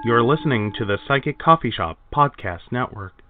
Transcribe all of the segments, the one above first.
You're listening to the Psychic Coffee Shop Podcast Network.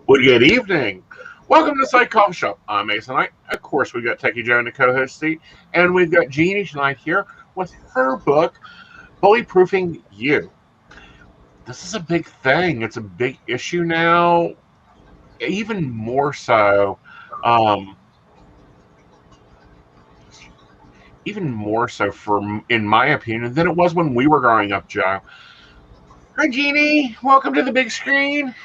Well, good evening. Welcome to Psych Coffee Shop. I'm Aeson Knight. Of course, we've got Techy Joe in the co-host seat, and we've got Jeanie tonight here with her book, Bully-Proofing You. This is a big thing. It's a big issue now, even more so. In my opinion, than it was when we were growing up, Joe. Hi, Jeanie. Welcome to the big screen.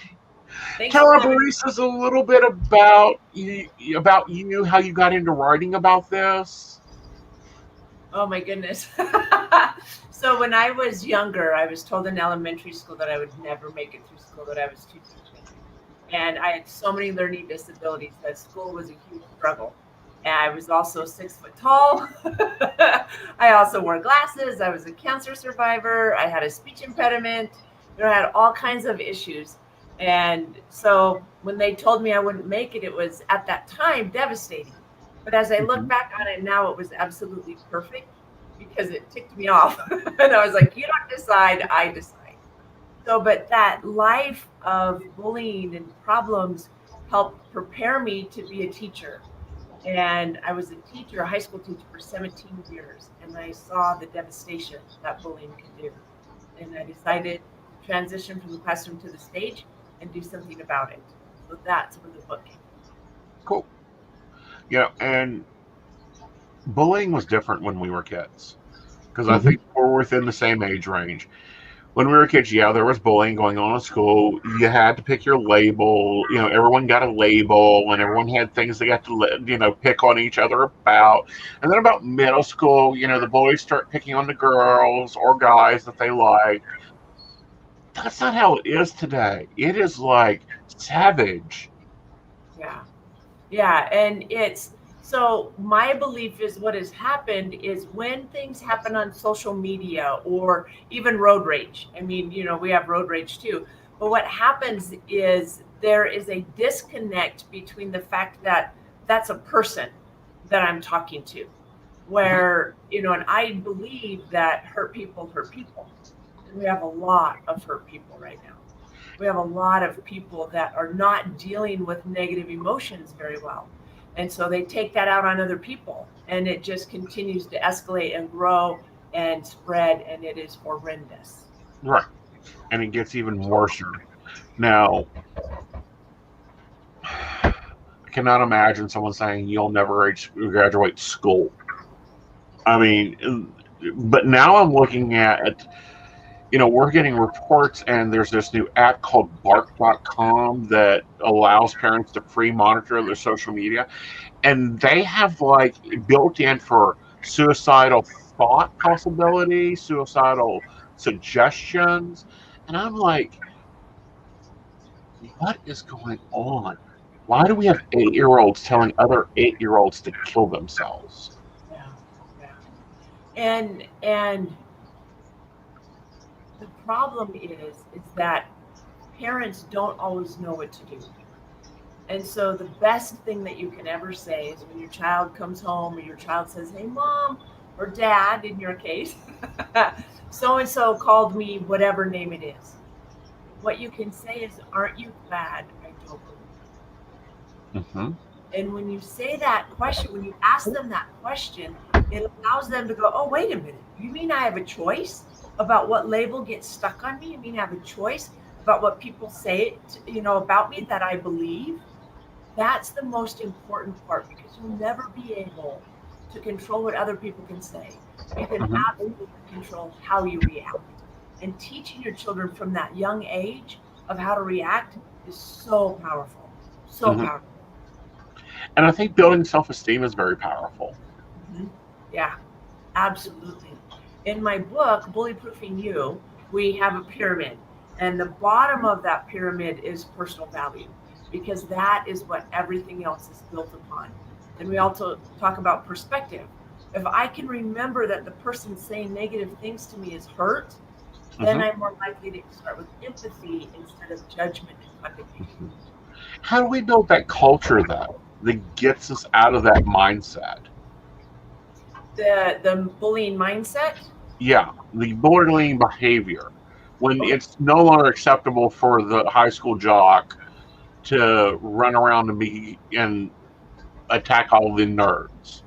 Tell our baristas a little bit about you, how you got into writing about this. Oh my goodness. So when I was younger, I was told in elementary school that I would never make it through school, that I was too teachable. And I had so many learning disabilities that school was a huge struggle. And I was also 6 foot tall. I also wore glasses. I was a cancer survivor. I had a speech impediment. I had all kinds of issues. And so when they told me I wouldn't make it, it was at that time devastating. But as I look back on it now, it was absolutely perfect because it ticked me off. And I was like, you don't decide, I decide. So, but that life of bullying and problems helped prepare me to be a teacher. And I was a teacher, a high school teacher for 17 years. And I saw the devastation that bullying can do. And I decided to transition from the classroom to the stage and do something about it. So that's where the book came. Cool. Yeah, and bullying was different when we were kids, because I think we're within the same age range. When we were kids, yeah, there was bullying going on in school. You had to pick your label. You know, everyone got a label, and everyone had things they got to, pick on each other about. And then about middle school, the boys start picking on the girls or guys that they like. That's not how it is today. It is like savage. Yeah. And so my belief is what has happened is when things happen on social media or even road rage. I mean, we have road rage too. But what happens is there is a disconnect between the fact that that's a person that I'm talking to, where, and I believe that hurt people hurt people. We have a lot of hurt people right now. We have a lot of people that are not dealing with negative emotions very well. And so they take that out on other people, and it just continues to escalate and grow and spread, and it is horrendous. Right. And it gets even worse. Now, I cannot imagine someone saying you'll never graduate school. I mean, but now I'm looking at, we're getting reports, and there's this new app called bark.com that allows parents to free monitor their social media. And they have built in for suicidal thought possibility, suicidal suggestions. And I'm like, what is going on? Why do we have 8-year-olds telling other 8-year-olds to kill themselves? Yeah. And the problem is that parents don't always know what to do. And so the best thing that you can ever say is when your child comes home or your child says, hey, mom, or dad, in your case, so-and-so called me whatever name it is. What you can say is, aren't you glad I don't believe you? And when you say that question, when you ask them that question, it allows them to go, oh, wait a minute. You mean I have a choice? about what label gets stuck on me. I mean, I have a choice about what people say, about me that I believe. That's the most important part, because you'll never be able to control what other people can say. You can Mhm. absolutely control how you react. And teaching your children from that young age of how to react is so powerful. So Mhm. powerful. And I think building self-esteem is very powerful. Mhm. Yeah, absolutely. In my book, Bullyproofing You, we have a pyramid. And the bottom of that pyramid is personal value, because that is what everything else is built upon. And we also talk about perspective. If I can remember that the person saying negative things to me is hurt, then Mhm. I'm more likely to start with empathy instead of judgment and condemnation. How do we build that culture, though, that gets us out of that mindset? The bullying mindset. Yeah, the bullying behavior, when Okay. it's no longer acceptable for the high school jock to run around and attack all the nerds.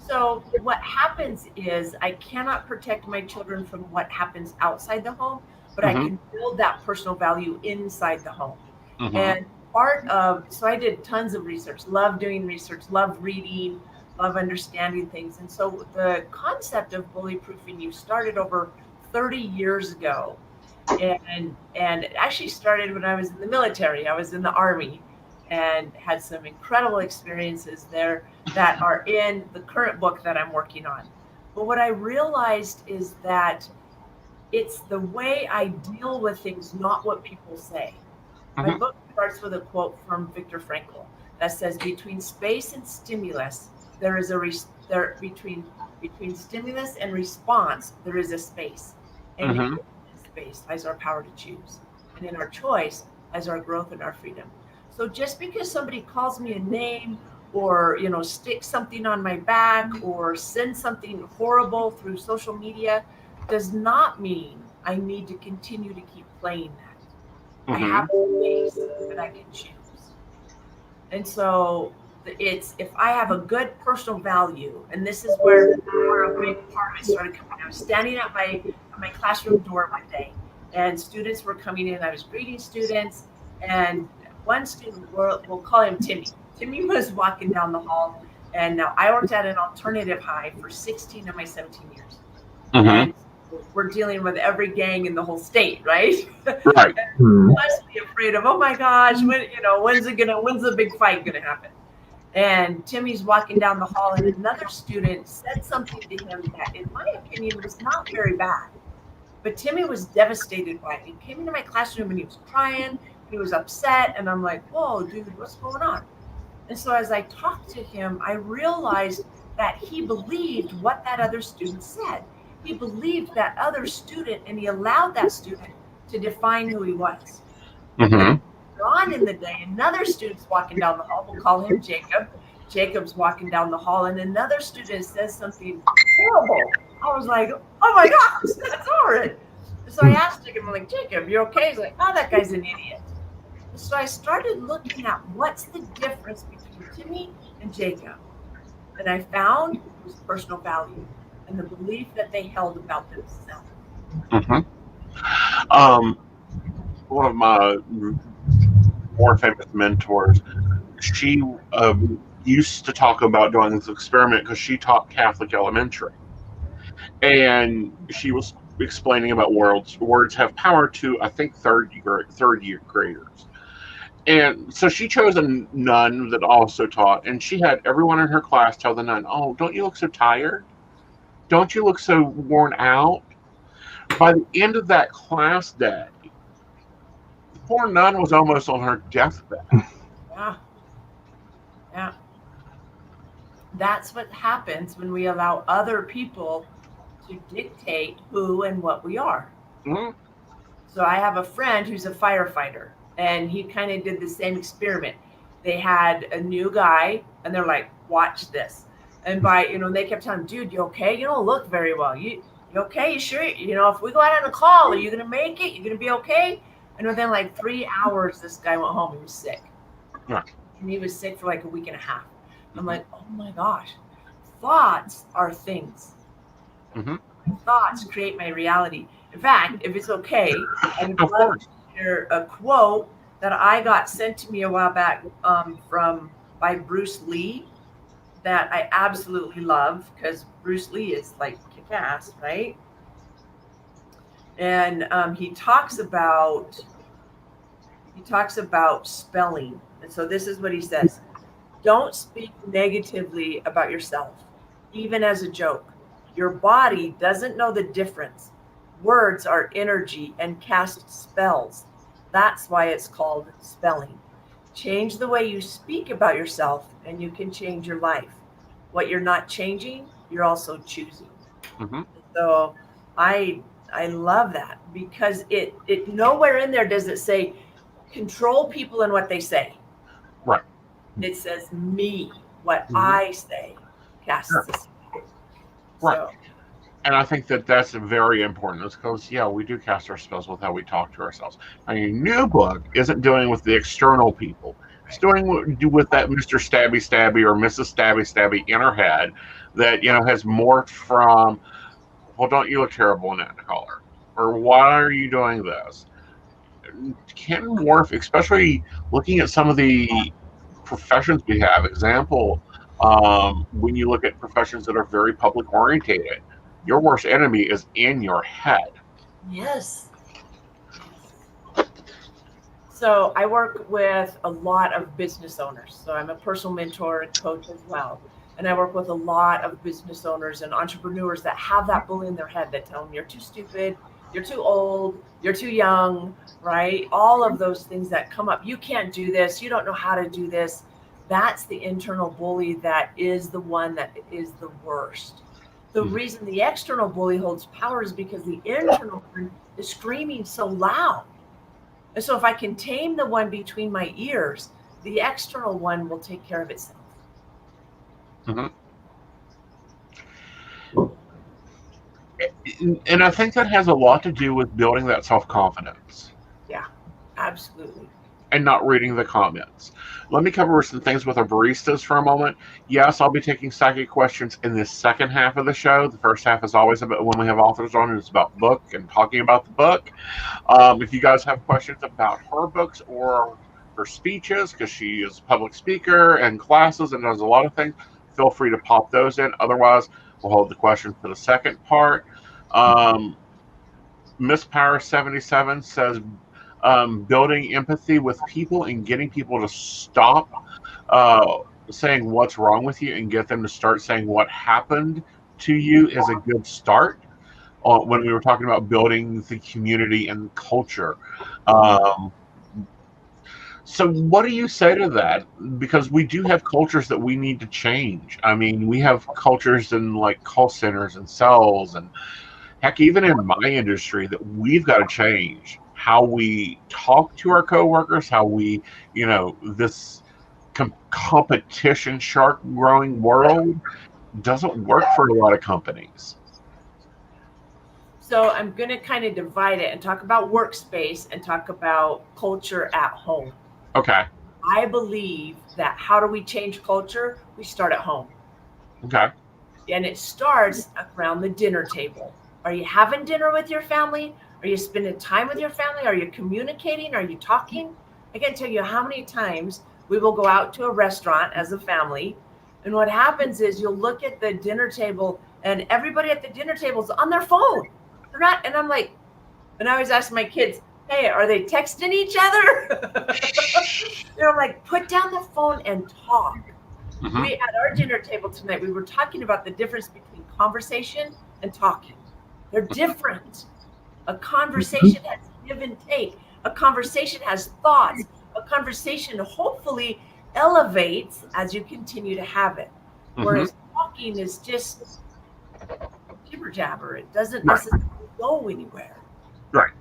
So what happens is I cannot protect my children from what happens outside the home, but I Hmm. can build that personal value inside the home. Hmm. And so I did tons of research, love doing research, love reading, love understanding things. And so the concept of bully proofing you started over 30 years ago. And it actually started when I was in the military. I was in the Army and had some incredible experiences there that are in the current book that I'm working on. But what I realized is that it's the way I deal with things, not what people say. My Hmm. book starts with a quote from Viktor Frankl that says, "Between space and stimulus, there is a between stimulus and response, there is a space, and in Hmm. this space lies our power to choose, and in our choice lies our growth and our freedom." So just because somebody calls me a name, or sticks something on my back, or sends something horrible through social media, does not mean I need to continue to keep playing that. I Hmm. have space that I can choose. And so it's if I have a good personal value, and this is where a big part of it started coming. I was standing at my classroom door one day, and students were coming in. I was greeting students, and one student, we'll call him Timmy. Timmy was walking down the hall, and now I worked at an alternative high for 16 of my 17 years, Hmm. and we're dealing with every gang in the whole state, right? Right. Must be afraid of, oh my gosh, when's the big fight gonna happen? And Timmy's walking down the hall, and another student said something to him that, in my opinion, was not very bad. But Timmy was devastated by it. He came into my classroom and he was crying and he was upset. And I'm like, whoa, dude, what's going on? And so as I talked to him, I realized that he believed what that other student said. He believed that other student, and he allowed that student to define who he was. And Hmm. later on in the day, another student's walking down the hall. We'll call him Jacob. Jacob's walking down the hall, and another student says something horrible. I was like, oh my gosh, that's horrid. So I asked Jacob, I'm like, Jacob, you okay? He's like, oh, that guy's an idiot. So I started looking at what's the difference between Timmy and Jacob. And I found it was personal value and the belief that they held about themselves. Hmm. Um, One of my more famous mentors, she used to talk about doing this experiment because she taught Catholic elementary, and she was explaining about words have power to, I think, third year graders. And so she chose a nun that also taught, and she had everyone in her class tell the nun, "Oh, don't you look so tired? Don't you look so worn out?" By the end of that class day, the poor nun was almost on her deathbed. Yeah, yeah. That's what happens when we allow other people to dictate who and what we are. Mhm. So I have a friend who's a firefighter, and he kind of did the same experiment. They had a new guy, and they're like, "Watch this." And they kept telling him, "Dude, you okay? You don't look very well. You okay? You sure? If we go out on a call, are you gonna make it? You gonna be okay?" And within like 3 hours, this guy went home. He was sick, Yeah. and he was sick for like a week and a half. I'm Mhm. like, "Oh my gosh, thoughts are things." Mm-hmm. Thoughts create my reality. In fact, if it's okay, I would Of love course. to share a quote that I got sent to me a while back by Bruce Lee that I absolutely love because Bruce Lee is like kick-ass, right? And he talks about spelling. And so this is what he says: don't speak negatively about yourself, even as a joke. Your body doesn't know the difference. Words are energy and cast spells. That's why it's called spelling. Change the way you speak about yourself, and you can change your life. What you're not changing, you're also choosing. Mm-hmm. So I love that because it nowhere in there does it say control people and what they say. Right. It says me, what Mm-hmm. I say casts Sure. a spell. Right. So And I think that that's very important. It's because, yeah, we do cast our spells with how we talk to ourselves. And your new book isn't dealing with the external people. It's doing with that Mr. Stabby Stabby or Mrs. Stabby Stabby in her head that, has morphed from, well, don't you look terrible in that color? Or why are you doing this? Can morph, especially looking at some of the professions we have. Example, when you look at professions that are very public orientated, your worst enemy is in your head. yes. So I work with a lot of business owners. So I'm a personal mentor and coach as well. And I work with a lot of business owners and entrepreneurs that have that bully in their head that tell them you're too stupid, you're too old, you're too young, right? All of those things that come up. You can't do this. You don't know how to do this. That's the internal bully that is the one that is the worst. The reason the external bully holds power is because the internal one is screaming so loud. And so if I can tame the one between my ears, the external one will take care of itself. Mm-hmm. And I think that has a lot to do with building that self-confidence. Yeah, absolutely. And not reading the comments. Let me cover some things with our baristas for a moment. Yes, I'll be taking psychic questions in the second half of the show. The first half is always about when we have authors on, it's about book and talking about the book. If you guys have questions about her books or her speeches, because she is a public speaker and classes and does a lot of things, feel free to pop those in. Otherwise, we'll hold the questions for the second part. Miss Power 77 says, building empathy with people and getting people to stop saying what's wrong with you and get them to start saying what happened to you is a good start. When we were talking about building the community and culture. So what do you say to that? Because we do have cultures that we need to change. I mean, we have cultures in like call centers and sales and heck, even in my industry that we've got to change how we talk to our coworkers, how we, this competition shark growing world doesn't work for a lot of companies. So I'm going to kind of divide it and talk about workspace and talk about culture at home. Okay. I believe that how do we change culture? We start at home. Okay. And it starts around the dinner table. Are you having dinner with your family? Are you spending time with your family? Are you communicating? Are you talking? I can't tell you how many times we will go out to a restaurant as a family. And what happens is you'll look at the dinner table and everybody at the dinner table is on their phone. They're not. And I'm like, and I always ask my kids, hey, are they texting each other? I'm like, put down the phone and talk. Mm-hmm. We at our dinner table tonight, we were talking about the difference between conversation and talking. They're different. A conversation has give and take. A conversation has thoughts. A conversation hopefully elevates as you continue to have it. Whereas talking is just jibber jabber. It doesn't necessarily go anywhere. Right.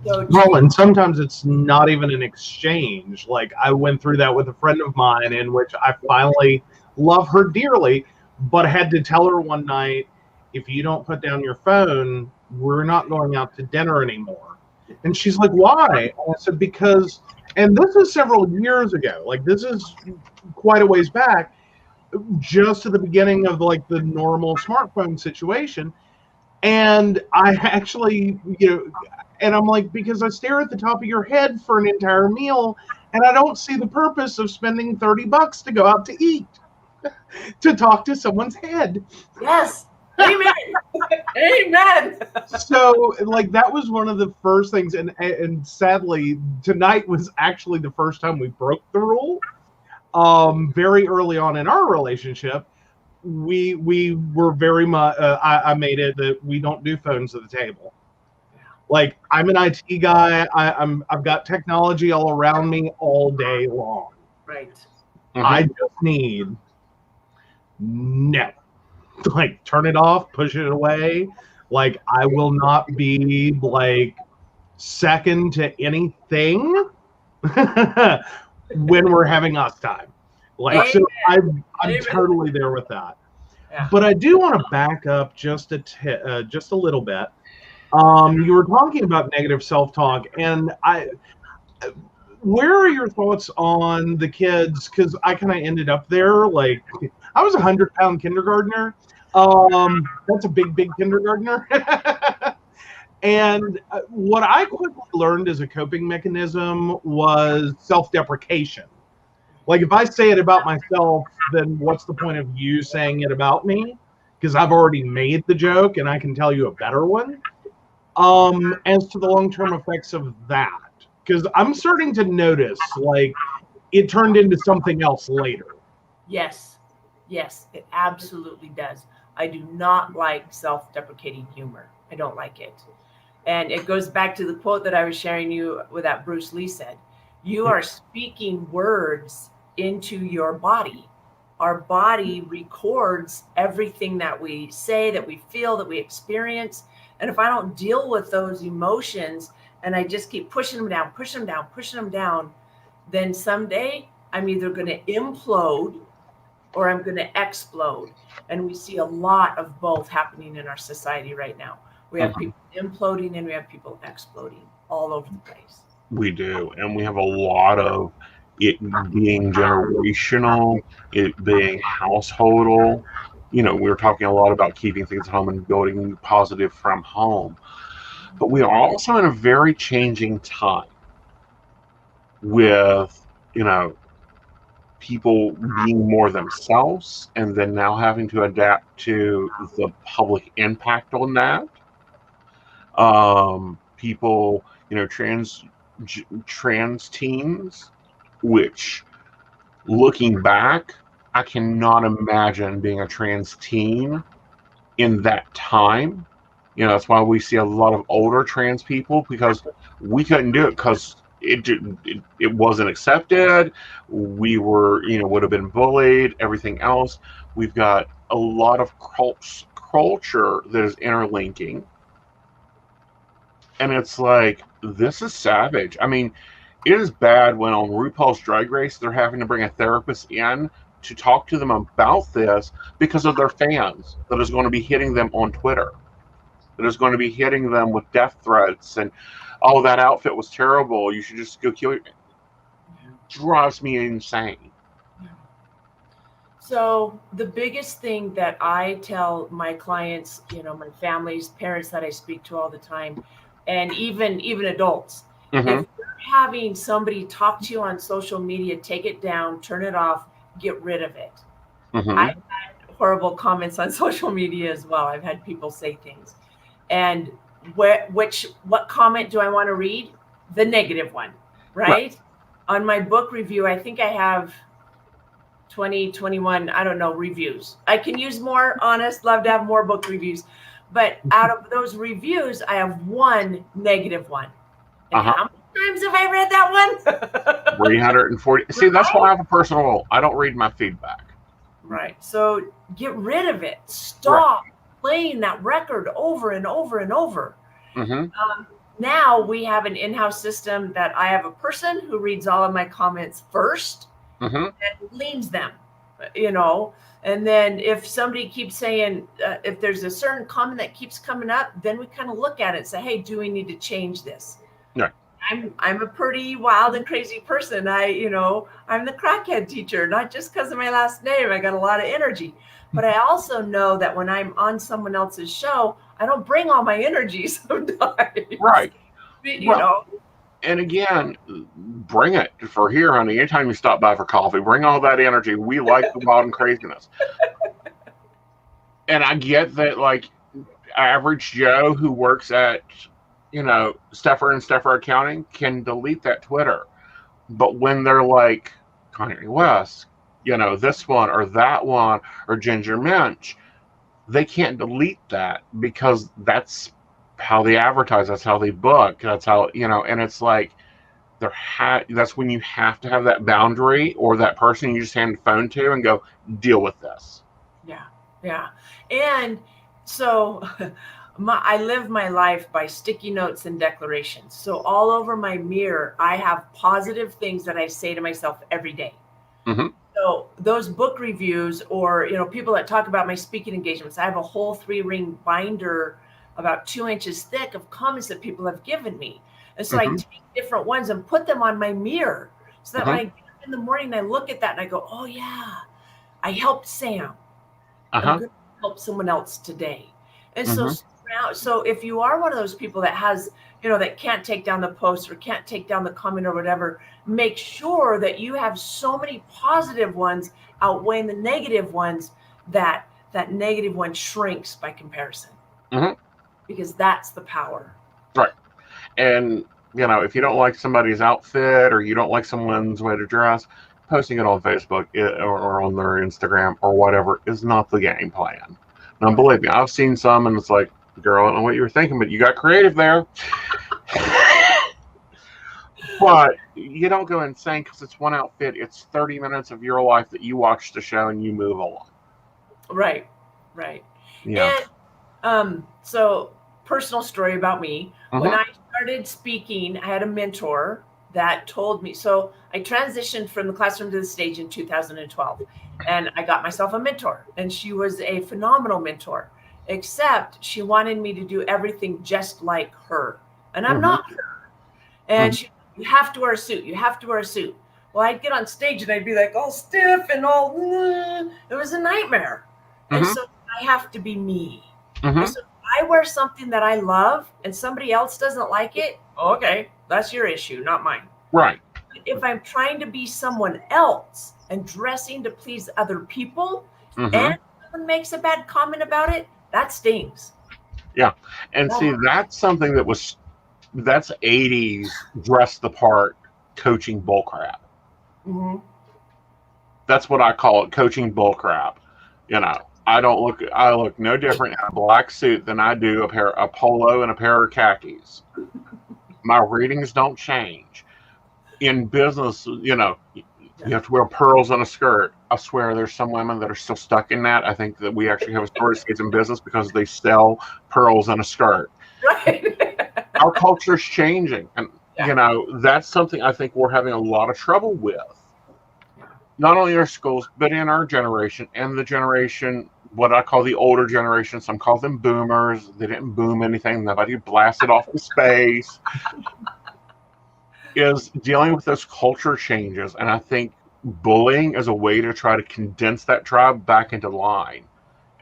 So well, and sometimes it's not even an exchange. Like I went through that with a friend of mine in which I finally love her dearly, but had to tell her one night, if you don't put down your phone, we're not going out to dinner anymore. And she's like, why? And I said, because, and this is several years ago, like this is quite a ways back, just at the beginning of like the normal smartphone situation. And I actually, and I'm like, because I stare at the top of your head for an entire meal, and I don't see the purpose of spending $30 to go out to eat, to talk to someone's head. Yes. Amen. Amen. So, like, that was one of the first things, and sadly, tonight was actually the first time we broke the rule. Very early on in our relationship, we were very much. I made it that we don't do phones at the table. Like, I'm an IT guy. I've got technology all around me all day long. Right. Mhm. I just need no. Like, turn it off, push it away. Like, I will not be like second to anything when we're having us time. Like, so I'm Amen. totally there with that. Yeah. But I do want to back up just a little bit. You were talking about negative self-talk, and where are your thoughts on the kids? Because I kind of ended up there. Like, I was a 100-pound kindergartner. That's a big kindergartner. And what I quickly learned as a coping mechanism was self-deprecation. Like, if I say it about myself, then what's the point of you saying it about me? Because I've already made the joke, and I can tell you a better one. As to the long-term effects of that, because I'm starting to notice, like, it turned into something else later. Yes, it absolutely does. I do not like self-deprecating humor. I don't like it. And it goes back to the quote that I was sharing you with that Bruce Lee said. You are speaking words into your body. Our body records everything that we say, that we feel, that we experience. And if I don't deal with those emotions and I just keep pushing them down, then someday I'm either going to implode or I'm going to explode. And we see a lot of both happening in our society right now. We have people imploding and we have people exploding all over the place. We do. And we have a lot of it being generational, it being householdal. We were talking a lot about keeping things at home and building positive from home. But we are also in a very changing time with, people being more themselves and then now having to adapt to the public impact on that. People, trans teens, which, looking back, I cannot imagine being a trans teen in that time. That's why we see a lot of older trans people, because we couldn't do it because it wasn't accepted. We were, would have been bullied, everything else. We've got a lot of culture that is interlinking. And it's like, this is savage. I mean, it is bad when on RuPaul's Drag Race, they're having to bring a therapist in to talk to them about this because of their fans that is going to be hitting them on Twitter, that is going to be hitting them with death threats and, oh, that outfit was terrible, you should just go kill it. Drives me insane. So the biggest thing that I tell my clients, my families, parents that I speak to all the time, and even adults, if you're having somebody talk to you on social media, take it down, turn it off, get rid of it. I've had horrible comments on social media as well. I've had people say things. And what comment do I want to read? The negative one, right? On my book review, I think I have 20, 21, I don't know, reviews. I can use more, honest, love to have more book reviews. But out of those reviews, I have one negative one. And how many times have I read that one? 340. See, that's why I have a personal rule. I don't read my feedback. Right. So get rid of it. Stop playing that record over and over and over. Now we have an in-house system that I have a person who reads all of my comments first and leans them, and then if somebody keeps saying, if there's a certain comment that keeps coming up, then we kind of look at it and say, hey, do we need to change this? Yeah. I'm a pretty wild and crazy person. I'm the crackhead teacher, not just because of my last name. I got a lot of energy. But I also know that when I'm on someone else's show, I don't bring all my energy sometimes. Right. You know. And again, bring it for here, honey. Anytime you stop by for coffee, bring all that energy. We like the wild and craziness. And I get that, like, average Joe who works at, Steffer and Steffer Accounting can delete that Twitter. But when they're like, Kanye West, this one or that one or Ginger Minch, they can't delete that because that's how they advertise, that's how they book, that's how, and it's like, that's when you have to have that boundary or that person you just hand the phone to and go, deal with this. Yeah. And so I live my life by sticky notes and declarations. So all over my mirror, I have positive things that I say to myself every day. Mm-hmm. So those book reviews or, people that talk about my speaking engagements, I have a whole 3-ring binder about 2 inches thick of comments that people have given me. And so I take different ones and put them on my mirror so that when I get up in the morning and I look at that and I go, oh yeah, I helped Sam. I'm going to help someone else today. And so if you are one of those people that has, that can't take down the post or can't take down the comment or whatever, make sure that you have so many positive ones outweighing the negative ones that negative one shrinks by comparison. Because that's the power. Right. And, if you don't like somebody's outfit or you don't like someone's way to dress, posting it on Facebook or on their Instagram or whatever is not the game plan. Now, believe me, I've seen some and it's like, girl, I don't know what you were thinking, but you got creative there. But you don't go insane because it's one outfit. It's 30 minutes of your life that you watch the show and you move on. Right. Yeah. And so personal story about me. When I started speaking, I had a mentor that told me. So I transitioned from the classroom to the stage in 2012. And I got myself a mentor. And she was a phenomenal mentor. Except she wanted me to do everything just like her. And I'm not her. And you have to wear a suit. You have to wear a suit. Well, I'd get on stage and I'd be like all stiff and all, it was a nightmare. And so I have to be me. And so if I wear something that I love and somebody else doesn't like it, okay, that's your issue, not mine. Right. If I'm trying to be someone else and dressing to please other people and someone makes a bad comment about it, that stings. Yeah. And see, that's something that's 80s dress the part coaching bullcrap. That's what I call it, coaching bullcrap. I look no different in a black suit than I do a polo and a pair of khakis. My readings don't change. In business, you have to wear pearls on a skirt. I swear there's some women that are still stuck in that. I think that we actually have a story of kids in business because they sell pearls on a skirt. Right. Our culture's changing. And, that's something I think we're having a lot of trouble with. Not only in our schools, but in our generation and the generation, what I call the older generation. Some call them boomers. They didn't boom anything. Nobody blasted off into space. Is dealing with those culture changes. And I think bullying is a way to try to condense that tribe back into line.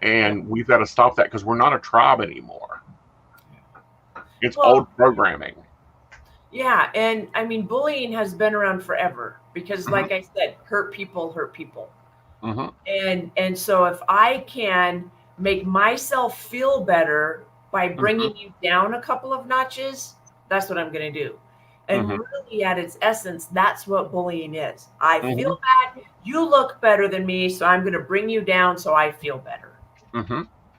And we've got to stop that because we're not a tribe anymore. It's old programming. Yeah. And I mean, bullying has been around forever because like I said, hurt people hurt people. And so if I can make myself feel better by bringing you down a couple of notches, that's what I'm going to do. And really at its essence, that's what bullying is. I feel bad. You look better than me. So I'm going to bring you down so I feel better.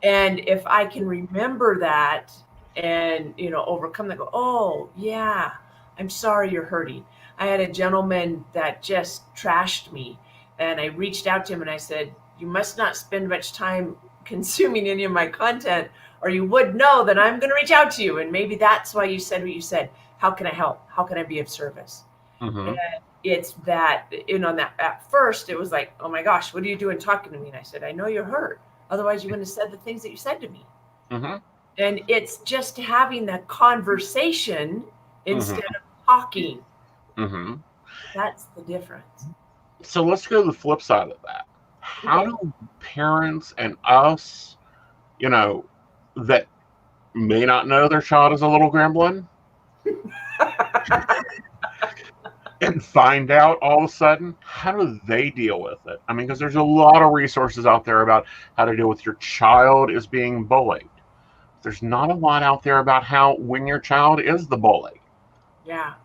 And if I can remember that and, overcome that, go, oh, yeah, I'm sorry you're hurting. I had a gentleman that just trashed me. And I reached out to him and I said, you must not spend much time consuming any of my content or you would know that I'm going to reach out to you. And maybe that's why you said what you said. How can I help? How can I be of service? And it's that, that at first it was like, oh my gosh, what are you doing talking to me? And I said, I know you're hurt. Otherwise you wouldn't have said the things that you said to me. And it's just having that conversation instead of talking. That's the difference. So let's go to the flip side of that. How do parents and us, that may not know their child is a little gremlin and find out all of a sudden, how do they deal with it? I mean, because there's a lot of resources out there about how to deal with your child is being bullied. There's not a lot out there about how when your child is the bully. Yeah.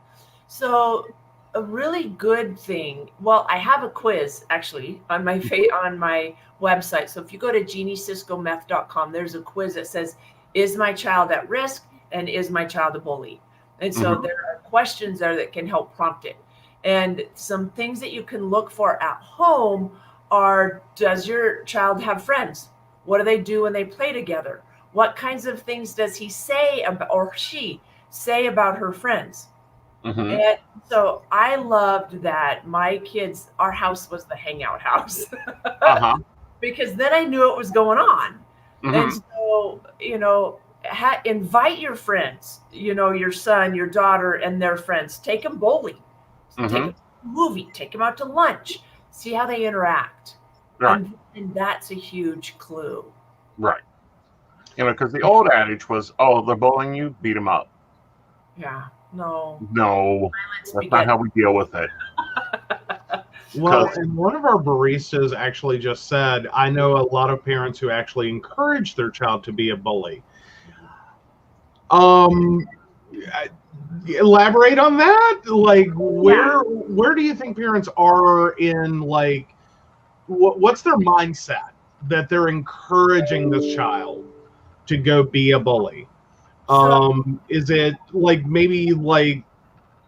So a really good thing. Well, I have a quiz actually on my website. So if you go to JeanieCiscoMeth.com, there's a quiz that says, "Is my child at risk?" and "Is my child a bully?" And so there are questions there that can help prompt it. And some things that you can look for at home are, does your child have friends? What do they do when they play together? What kinds of things does he say about, or she say about her friends? And so I loved that my kids, our house was the hangout house because then I knew what was going on. And so, you know, invite your friends, you know, your son, your daughter, and their friends. Take them bowling, take them to a movie, take them out to lunch, see how they interact. Right. And that's a huge clue. Right. You know, because the old adage was, oh, they're bullying you, beat them up. Yeah. No, that's not how we deal with it. Well, and one of our baristas actually just said, I know a lot of parents who actually encourage their child to be a bully. Elaborate on that? Like, where do you think parents are in, like, what's their mindset that they're encouraging this child to go be a bully? Is it like maybe like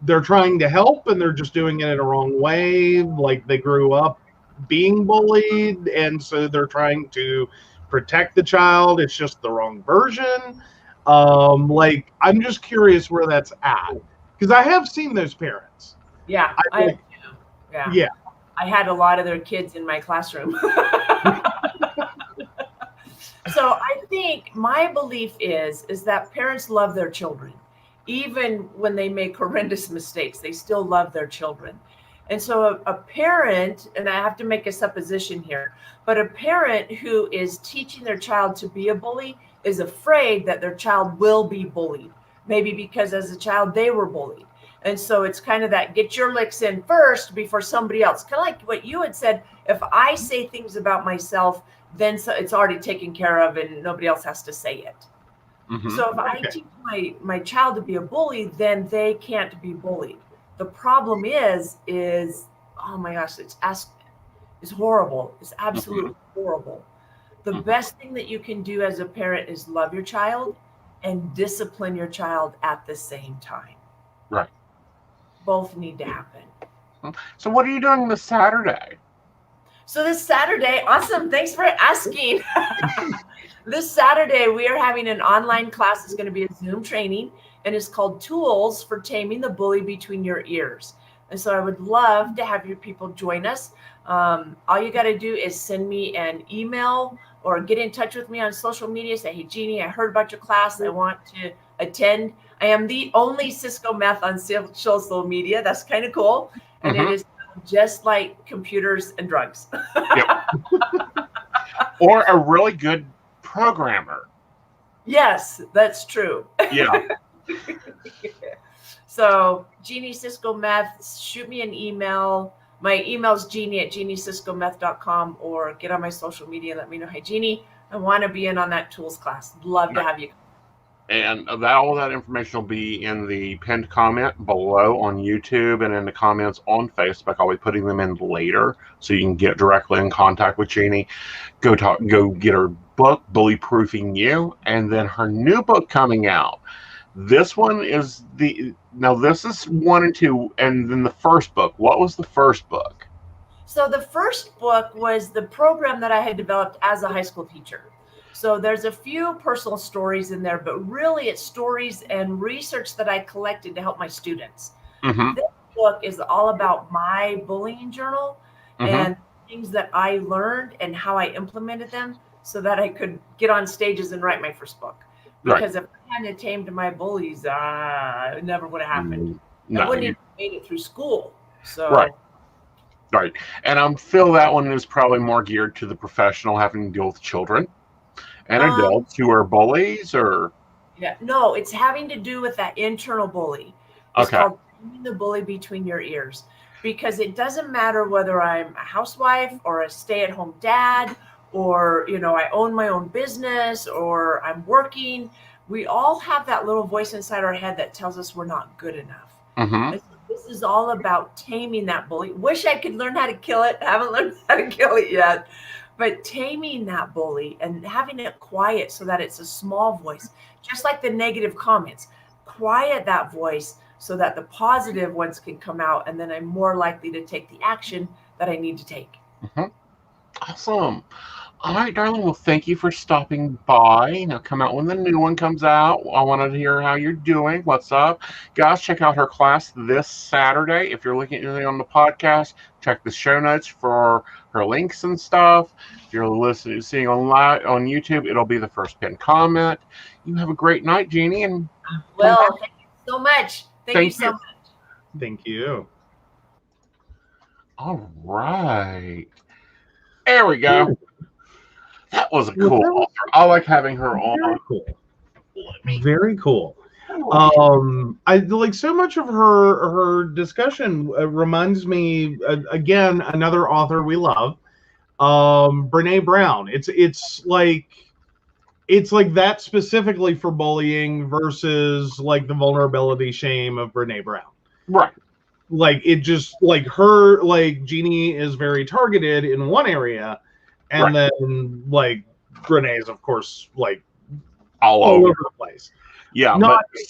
they're trying to help and they're just doing it in a wrong way? Like they grew up being bullied and so they're trying to protect the child. It's just the wrong version. Like I'm just curious where that's at because I have seen those parents. Yeah, I have too. Yeah. I had a lot of their kids in my classroom. So I think my belief is that parents love their children. Even when they make horrendous mistakes, they still love their children. And so a parent, and I have to make a supposition here, but a parent who is teaching their child to be a bully is afraid that their child will be bullied. Maybe because as a child, they were bullied. And so it's kind of that get your licks in first before somebody else. Kind of like what you had said, if I say things about myself, then it's already taken care of and nobody else has to say it. So if I teach my child to be a bully, then they can't be bullied. The problem is oh my gosh, it's horrible. It's absolutely horrible. The best thing that you can do as a parent is love your child and discipline your child at the same time. Right. Both need to happen. So what are you doing this Saturday? So this Saturday, awesome. Thanks for asking. This Saturday, we are having an online class. It's going to be a Zoom training, and it's called Tools for Taming the Bully Between Your Ears. And so I would love to have your people join us. All you got to do is send me an email or get in touch with me on social media. Say, hey, Jeanie, I heard about your class. I want to attend. I am the only Cisco Meth on social media. That's kind of cool. And it is just like computers and drugs. Or a really good programmer. Yes, that's true. Yeah. So Jeanie Cisco Meth, shoot me an email. My email is Jeanie@JeanieCiscoMeth.com, or get on my social media and let me know, hey, Jeanie, I want to be in on that tools class. Love to have you. And all that information will be in the pinned comment below on YouTube and in the comments on Facebook. I'll be putting them in later so you can get directly in contact with Jeanie. Go get her book, Bully Proofing You, and then her new book coming out. This one is this is 1 and 2, and then the first book. What was the first book? So the first book was the program that I had developed as a high school teacher. So there's a few personal stories in there, but really it's stories and research that I collected to help my students. This book is all about my bullying journal and things that I learned and how I implemented them so that I could get on stages and write my first book. Because if I hadn't tamed my bullies, it never would have happened. I wouldn't have made it through school. So Right. And I feel that one is probably more geared to the professional having to deal with children and adults who are bullies, or Yeah, no, it's having to do with that internal bully. It's Okay. called the bully between your ears, because it doesn't matter whether I'm a housewife or a stay-at-home dad, or I own my own business, or I'm working. We all have that little voice inside our head that tells us we're not good enough. Mm-hmm. And so this is all about taming that bully. Wish I could learn how to kill it. Haven't learned how to kill it yet. But taming that bully and having it quiet so that it's a small voice, just like the negative comments, quiet that voice so that the positive ones can come out, and then I'm more likely to take the action that I need to take. Mm-hmm. Awesome. All right, darling. Well, thank you for stopping by. Now, come out when the new one comes out. I wanted to hear how you're doing. What's up? Guys, check out her class this Saturday. If you're looking at anything on the podcast, check the show notes for her links and stuff. If you're seeing on YouTube, it'll be the first pinned comment. You have a great night, Jeanie, and well, thank you so much. Thank you so much. Thank you. All right. There we go. That was a cool author. I like having her on. Cool. Very cool. I like so much of her discussion reminds me again, another author we love, Brene Brown. It's like that specifically for bullying versus like the vulnerability shame of Brene Brown. Right. Like it just like her, like Jeanie is very targeted in one area, and then like Brene is of course like all over the place. Yeah, not but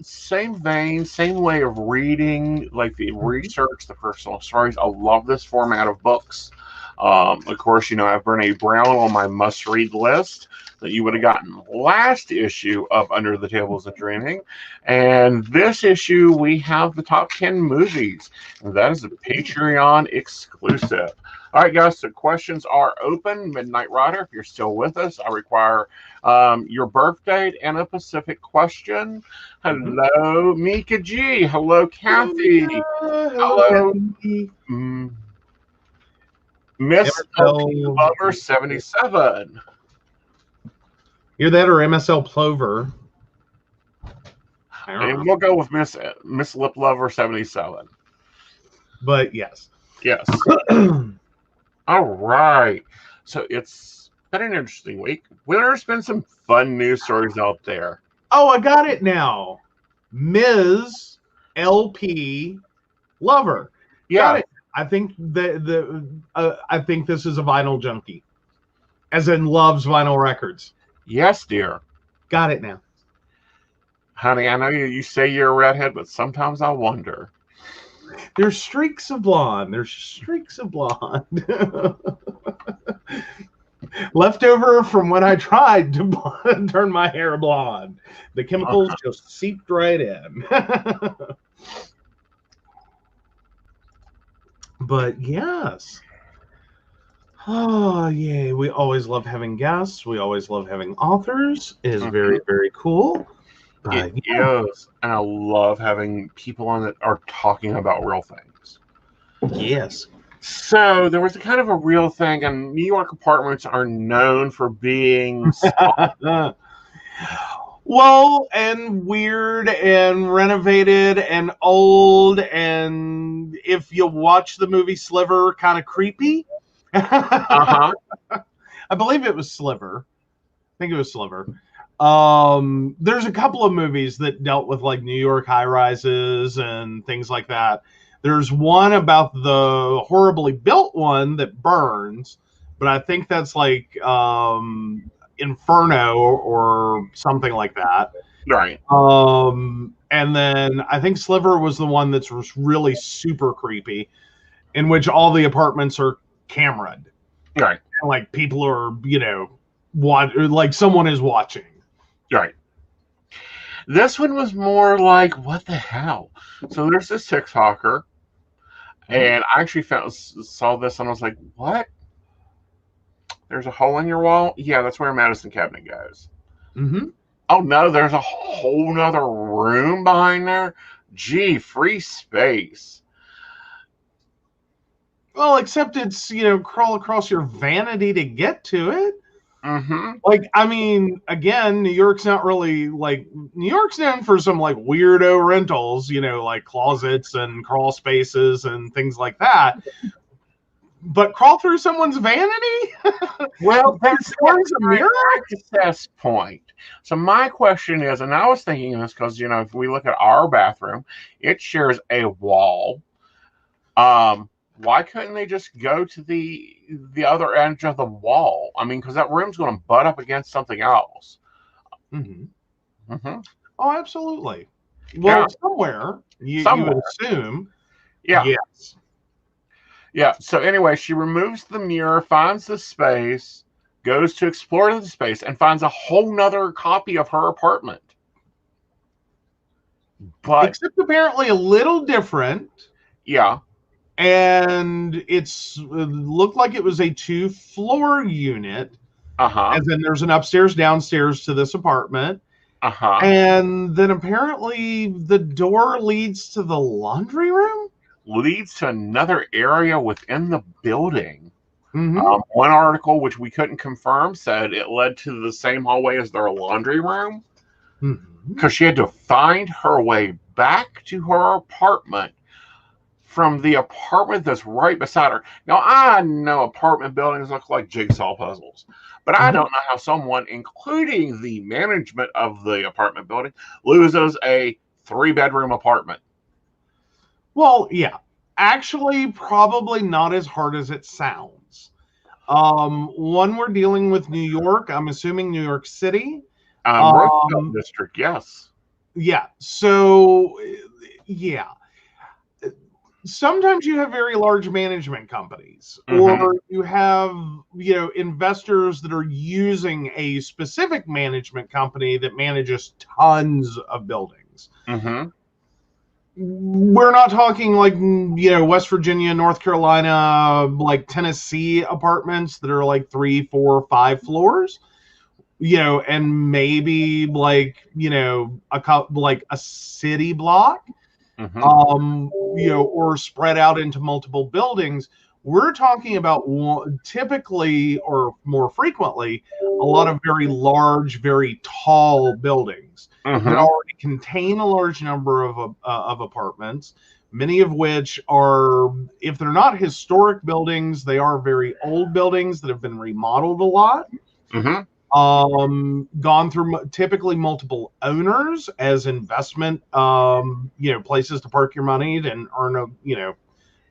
same vein, same way of reading, like the research, the personal stories. I love this format of books. Of course, I have Brene Brown on my must-read list that you would have gotten last issue of Under the Tables of Dreaming. And this issue, we have the top 10 movies. And that is a Patreon exclusive. All right, guys, so questions are open. Midnight Rider, if you're still with us, I require your birth date and a specific question. Hello, Mika G. Hello, Kathy. Hello, Miss Lover 77. Either that or MSL Plover. And we'll go with Miss Lip Lover 77. But yes. Yes. All right. So it's been an interesting week. There's been some fun news stories out there. Oh, I got it now. Ms. LP Lover. Yeah. Got it. I think I think this is a vinyl junkie. As in loves vinyl records. Yes, dear. Got it now. Honey, I know you say you're a redhead, but sometimes I wonder. There's streaks of blonde. Leftover from when I tried to turn my hair blonde. The chemicals just seeped right in. But yes. Oh, yay. We always love having guests. We always love having authors. It is very, very cool. It is. And I love having people on that are talking about real things. Yes. So there was a kind of a real thing, and New York apartments are known for being well, and weird and renovated and old, and if you watch the movie Sliver, kind of creepy. I believe it was Sliver. I think it was Sliver. There's a couple of movies that dealt with like New York high-rises and things like that. There's one about the horribly built one that burns, but I think that's like Inferno or something like that. Right. And then I think Sliver was the one that's really super creepy, in which all the apartments are cameraed. Right. And like people are, like someone is watching. Right. This one was more like, what the hell? So there's this TikToker, and I actually saw this and I was like, what? There's a hole in your wall? Yeah, that's where a medicine cabinet goes. Mm-hmm. Oh, no, there's a whole nother room behind there? Gee, free space. Well, except it's, crawl across your vanity to get to it. Mm-hmm. Like, I mean, again, New York's not really like New York's known for some like weirdo rentals, you know, like closets and crawl spaces and things like that. But crawl through someone's vanity? Well, that's Towards a mirror? access point. So my question is, and I was thinking this because, you know, if we look at our bathroom, it shares a wall. Why couldn't they just go to the other edge of the wall? I mean, because that room's going to butt up against something else. Mm-hmm. Mm-hmm. Oh, absolutely. Well, Yeah. somewhere you would assume. Yeah. Yes. Yeah. So anyway, she removes the mirror, finds the space, goes to explore the space, and finds a whole nother copy of her apartment. But except apparently a little different. Yeah. And it looked like it was a 2-floor unit. As in there's an upstairs, downstairs to this apartment. And then apparently the door leads to the laundry room? Leads to another area within the building. Mm-hmm. One article, which we couldn't confirm, said it led to the same hallway as their laundry room. Because she had to find her way back to her apartment from the apartment that's right beside her. Now, I know apartment buildings look like jigsaw puzzles, but I don't know how someone, including the management of the apartment building, loses a 3-bedroom apartment. Well, yeah. Actually, probably not as hard as it sounds. One, we're dealing with New York. I'm assuming New York City. Roosevelt District, yes. Yeah. So, yeah. Sometimes you have very large management companies, or you have, you know, investors that are using a specific management company that manages tons of buildings. We're not talking like, you know, West Virginia, North Carolina, like Tennessee apartments that are like 3, 4, 5 floors, you know, and maybe like, you know, a city block. You know, or spread out into multiple buildings. We're talking about typically, or more frequently, a lot of very large, very tall buildings that already contain a large number of apartments, many of which are, if they're not historic buildings, they are very old buildings that have been remodeled a lot. Gone through typically multiple owners as investment, you know, places to park your money and earn a, you know,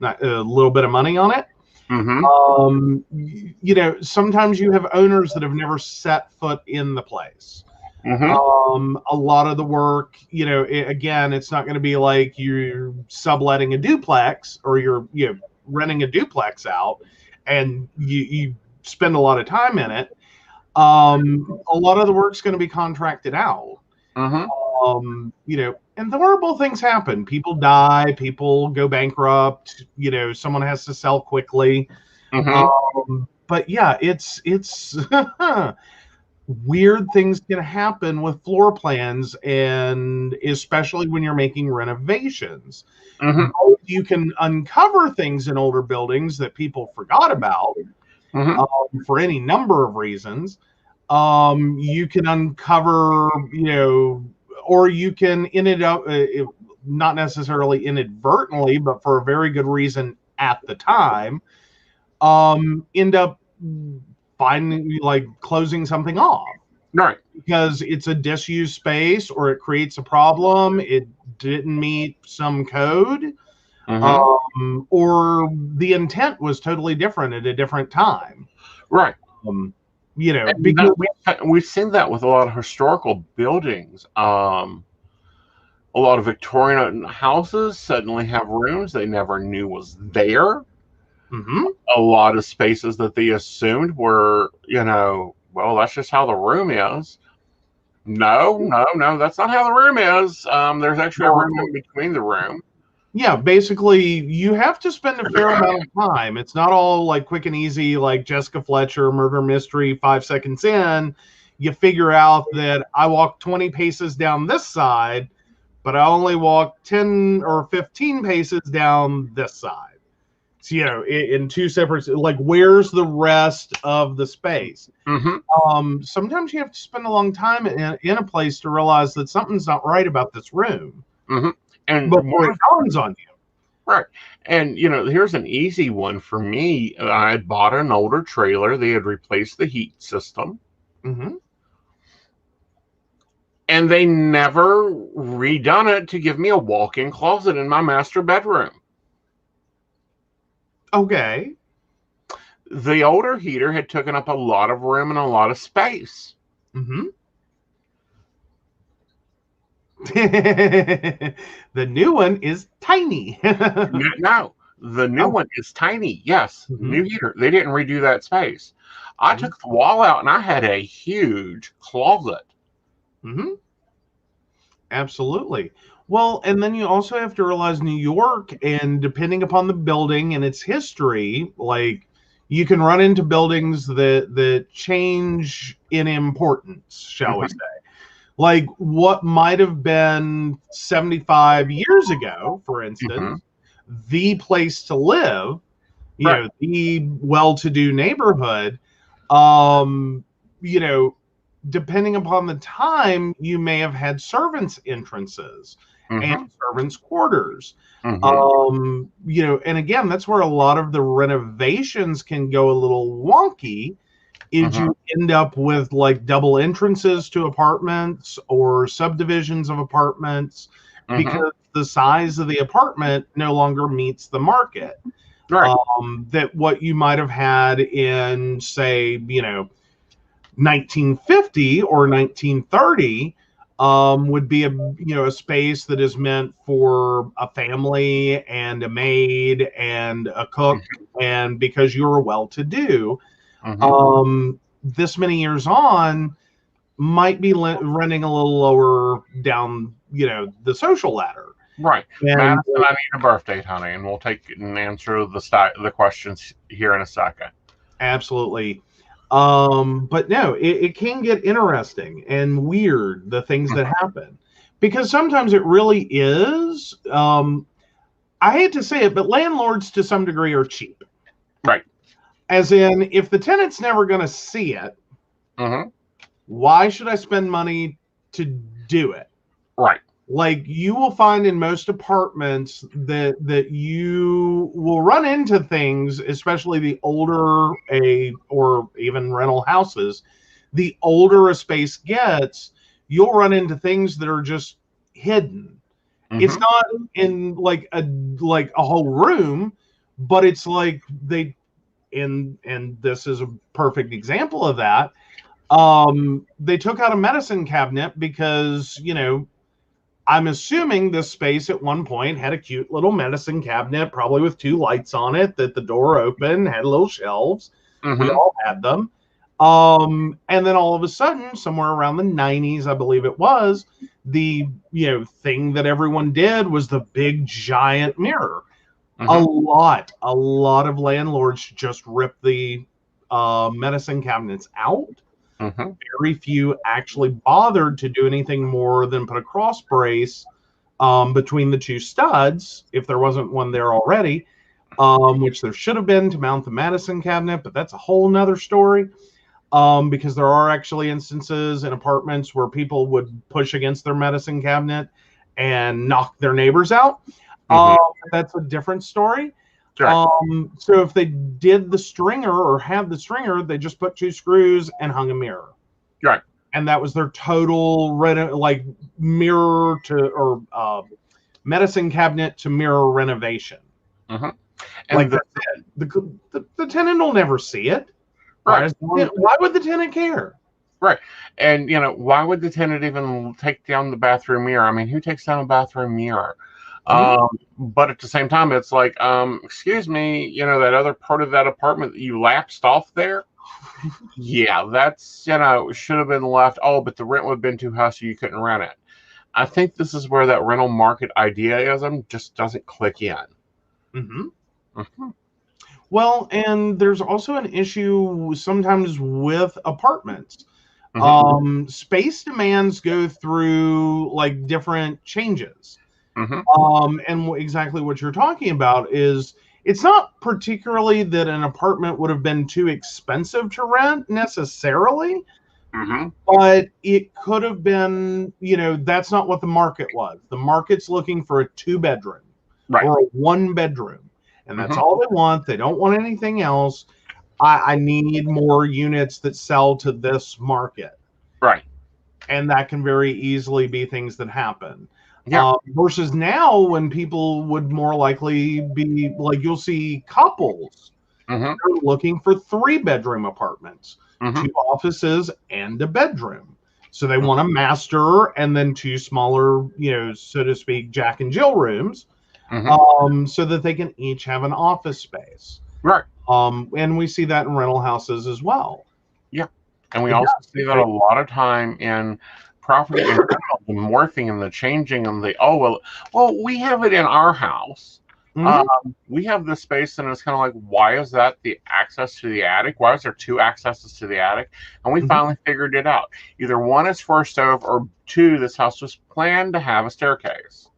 a little bit of money on it. You know, sometimes you have owners that have never set foot in the place. A lot of the work, you know, again, it's not going to be like you're subletting a duplex or you're, you know, renting a duplex out and you spend a lot of time in it. A lot of the work's going to be contracted out. You know, and horrible things happen. People die, people go bankrupt, you know, someone has to sell quickly. But yeah, it's weird things can happen with floor plans, and especially when you're making renovations. You can uncover things in older buildings that people forgot about. For any number of reasons. You can uncover, you know, or you can not necessarily inadvertently, but for a very good reason at the time, end up finding, like, closing something off. Right. Because it's a disused space, or it creates a problem, it didn't meet some code. Or the intent was totally different at a different time. Right. You know, and because we've seen that with a lot of historical buildings. A lot of Victorian houses suddenly have rooms they never knew was there. A lot of spaces that they assumed were, you know, well, that's just how the room is. No, that's not how the room is. There's actually a room in between the room. Yeah, basically, you have to spend a fair amount of time. It's not all like quick and easy, like Jessica Fletcher murder mystery. 5 seconds in, you figure out that I walked 20 paces down this side, but I only walked 10 or 15 paces down this side. in two separate, like, where's the rest of the space? Sometimes you have to spend a long time in a place to realize that something's not right about this room. And before it dawns on you. Right. And, here's an easy one for me. I had bought an older trailer. They had replaced the heat system. And they never redone it to give me a walk-in closet in my master bedroom. Okay. The older heater had taken up a lot of room and a lot of space. The new one is tiny. No, the new one is tiny. Yes, new heater. They didn't redo that space. I took the wall out and I had a huge closet. Absolutely. Well, and then you also have to realize New York, and depending upon the building and its history, like, you can run into buildings that change in importance, shall we say. Like, what might have been 75 years ago, for instance, the place to live, the well-to-do neighborhood, depending upon the time, you may have had servants' entrances and servants' quarters. And again, that's where a lot of the renovations can go a little wonky, is you end up with, like, double entrances to apartments or subdivisions of apartments because the size of the apartment no longer meets the market. That what you might have had in, say, 1950 or 1930 would be a space that is meant for a family and a maid and a cook, and because you're well-to-do, this many years on might be running a little lower down, the social ladder. Right. And Madison, I need a birth date, honey, and we'll take and answer the questions here in a second. Absolutely. But no, it can get interesting and weird, the things that happen, because sometimes it really is. I hate to say it, but landlords to some degree are cheap. Right. As in, if the tenant's never going to see it, why should I spend money to do it? Right. Like, you will find in most apartments that you will run into things, especially the older or even rental houses, the older a space gets, you'll run into things that are just hidden. It's not in like a whole room, but it's like and this is a perfect example of that. They took out a medicine cabinet because, I'm assuming this space at one point had a cute little medicine cabinet, probably with 2 lights on it, that the door open, had little shelves. We all had them. And then all of a sudden, somewhere around the 90s, I believe it was, the thing that everyone did was the big giant mirror. A lot of landlords just ripped the medicine cabinets out. Very few actually bothered to do anything more than put a cross brace between the 2 studs, if there wasn't one there already, which there should have been to mount the medicine cabinet, but that's a whole nother story, because there are actually instances in apartments where people would push against their medicine cabinet and knock their neighbors out. That's a different story. Right. So if they did the stringer or had the stringer, they just put 2 screws and hung a mirror. Right. And that was their total mirror to, or medicine cabinet to mirror renovation. And like the tenant will never see it. Right. Why would the tenant care? Right. And, why would the tenant even take down the bathroom mirror? I mean, who takes down a bathroom mirror? But at the same time, it's like, excuse me, that other part of that apartment that you lapsed off there. Yeah, that's, should have been left. Oh, but the rent would have been too high, so you couldn't rent it. I think this is where that rental market idealism just doesn't click in. Well, and there's also an issue sometimes with apartments. Space demands go through different changes. And exactly what you're talking about is it's not particularly that an apartment would have been too expensive to rent necessarily, but it could have been, that's not what the market was. The market's looking for a 2-bedroom or a 1-bedroom, and that's all they want. They don't want anything else. I need more units that sell to this market. Right. And that can very easily be things that happen. Yeah. Versus now, when people would more likely be like, you'll see couples they're looking for 3-bedroom apartments, 2 offices and a bedroom. So they want a master and then 2 smaller, so to speak, Jack and Jill rooms, so that they can each have an office space. Right. And we see that in rental houses as well. Yeah. And we also see that a lot of time in property in general, the morphing and the changing and the, well, we have it in our house. We have this space, and it's kind of like, why is that the access to the attic? Why is there 2 accesses to the attic? And we finally figured it out. Either 1 is for a stove, or 2, this house was planned to have a staircase.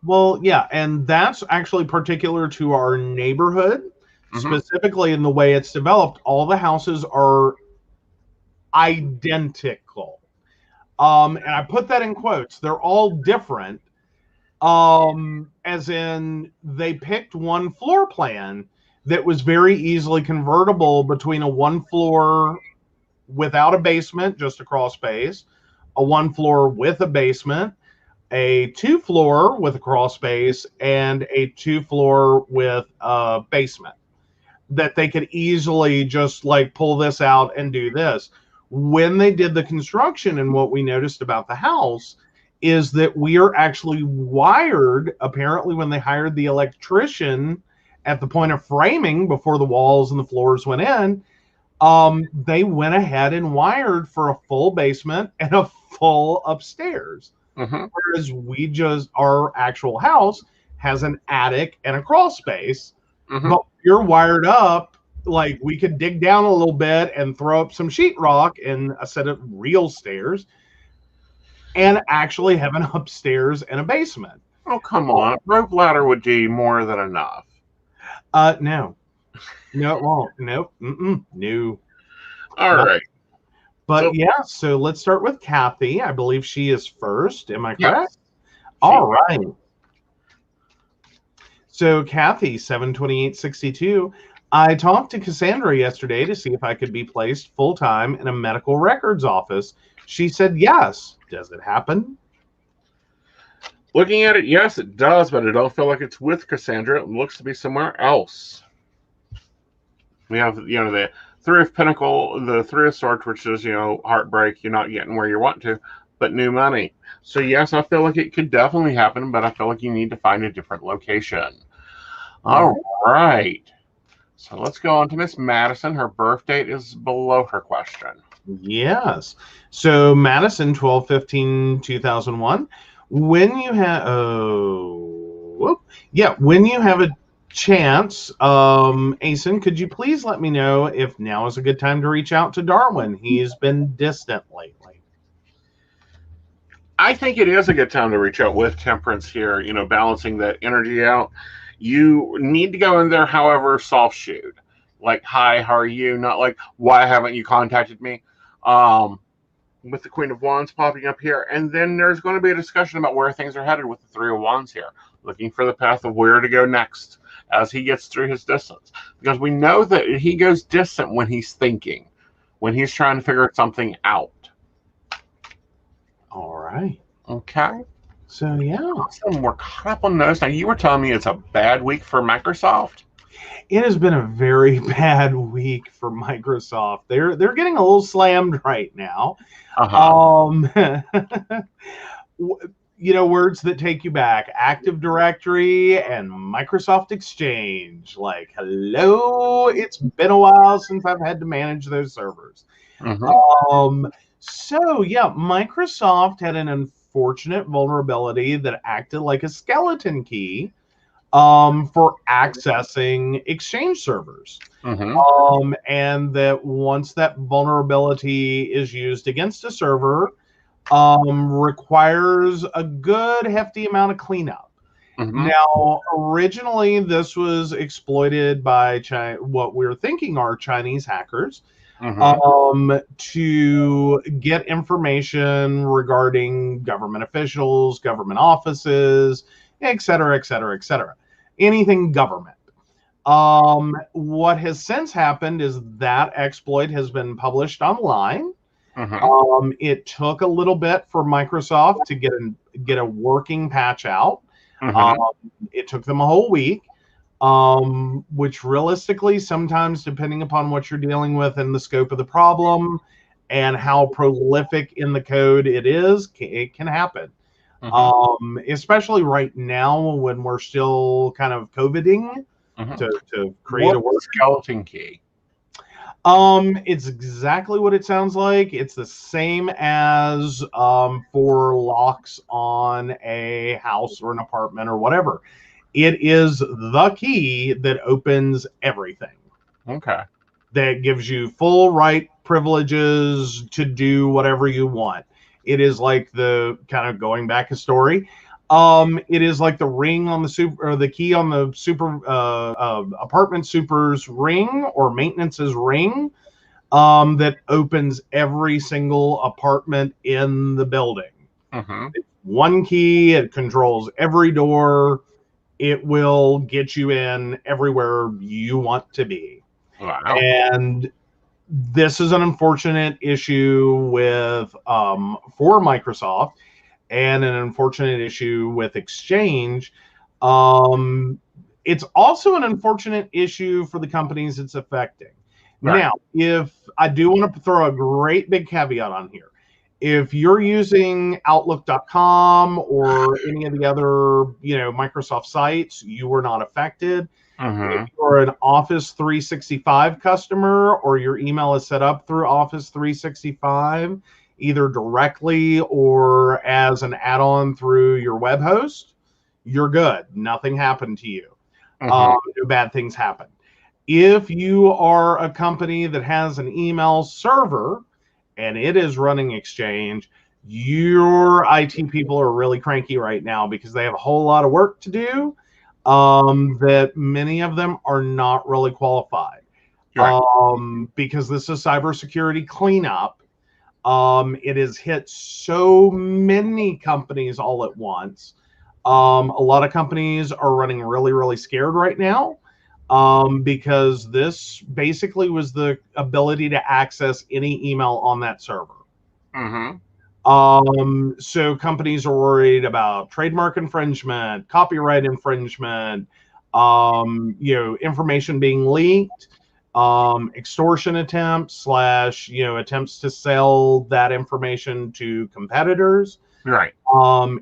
Well, yeah, and that's actually particular to our neighborhood, specifically in the way it's developed. All the houses are identical. And I put that in quotes. They're all different. As in, they picked one floor plan that was very easily convertible between a 1 floor without a basement, just a crawl space, a 1 floor with a basement, a 2 floor with a crawl space, and a 2 floor with a basement, that they could easily just like pull this out and do this. When they did the construction, and what we noticed about the house is that we are actually wired, apparently when they hired the electrician at the point of framing before the walls and the floors went in, they went ahead and wired for a full basement and a full upstairs. Whereas our actual house has an attic and a crawl space, but you're wired up. Like, we could dig down a little bit and throw up some sheetrock and a set of real stairs and actually have an upstairs and a basement. Oh, come on. Rope ladder would do more than enough. No, it won't. Nope. No. All right. But so let's start with Kathy. I believe she is first. Am I correct? Yes. All right. So Kathy, 72862. I talked to Cassandra yesterday to see if I could be placed full-time in a medical records office. She said yes. Does it happen? Looking at it, yes, it does, but I don't feel like it's with Cassandra. It looks to be somewhere else. We have, the 3 of Pentacles, the 3 of Swords, which is, heartbreak. You're not getting where you want to, but new money. So, yes, I feel like it could definitely happen, but I feel like you need to find a different location. All right. So let's go on to Miss Madison. Her birth date is below her question. Yes. So Madison, 12/15/2001. When you have when you have a chance, Aeson, could you please let me know if now is a good time to reach out to Darwin? He's been distant lately. I think it is a good time to reach out with Temperance here, balancing that energy out. You need to go in there, however, soft-shoed. Like, hi, how are you? Not like, why haven't you contacted me? With the Queen of Wands popping up here. And then there's going to be a discussion about where things are headed with the 3 of Wands here. Looking for the path of where to go next as he gets through his distance. Because we know that he goes distant when he's thinking. When he's trying to figure something out. All right. Okay. So, yeah. Awesome. We're caught up on those. Now, you were telling me it's a bad week for Microsoft. It has been a very bad week for Microsoft. They're getting a little slammed right now. Words that take you back. Active Directory and Microsoft Exchange. Like, hello, it's been a while since I've had to manage those servers. Microsoft had an unfortunate vulnerability that acted like a skeleton key for accessing Exchange servers. And that once that vulnerability is used against a server, requires a good hefty amount of cleanup. Now, originally, this was exploited by what we're thinking are Chinese hackers to get information regarding government officials, government offices, et cetera, et cetera, et cetera. Anything government. What has since happened is that exploit has been published online. It took a little bit for Microsoft to get a working patch out. It took them a whole week, which realistically, sometimes depending upon what you're dealing with and the scope of the problem and how prolific in the code it is, it can happen. Especially right now when we're still kind of COVIDing to create a skeleton key. It's exactly what it sounds like. It's the same as for locks on a house or an apartment or whatever. It is the key that opens everything. Okay. That gives you full right privileges to do whatever you want. It is like the kind of going back a story. It is like the ring on the super, or the key on the super apartment super's ring or maintenance's ring that opens every single apartment in the building. It's one key. It controls every door. It will get you in everywhere you want to be. Wow. And this is an unfortunate issue with for Microsoft, and an unfortunate issue with Exchange. It's also an unfortunate issue for the companies it's affecting. Right. Now, if I do want to throw a great big caveat on here, if you're using Outlook.com or any of the other, Microsoft sites, you were not affected. If you're an Office 365 customer or your email is set up through Office 365, either directly or as an add-on through your web host, you're good. Nothing happened to you. No bad things happen. If you are a company that has an email server and it is running Exchange, your IT people are really cranky right now because they have a whole lot of work to do that many of them are not really qualified. Right. Because this is cybersecurity cleanup. It has hit so many companies all at once. A lot of companies are running really, really scared right now because this basically was the ability to access any email on that server. So companies are worried about trademark infringement, copyright infringement, information being leaked, extortion attempts / attempts to sell that information to competitors. Right.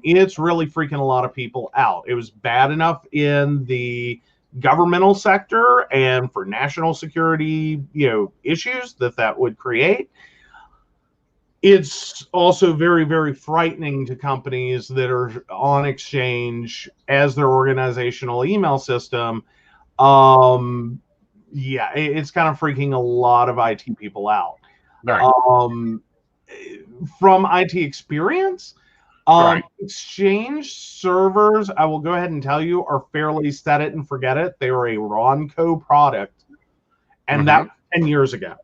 It's really freaking a lot of people out. It was bad enough in the governmental sector and for national security, issues that would create. It's also very, very frightening to companies that are on Exchange as their organizational email system. It's kind of freaking a lot of IT people out. Right. From IT experience, right. Exchange servers, I will go ahead and tell you, are fairly set it and forget it. They were a Ronco product, and that was 10 years ago.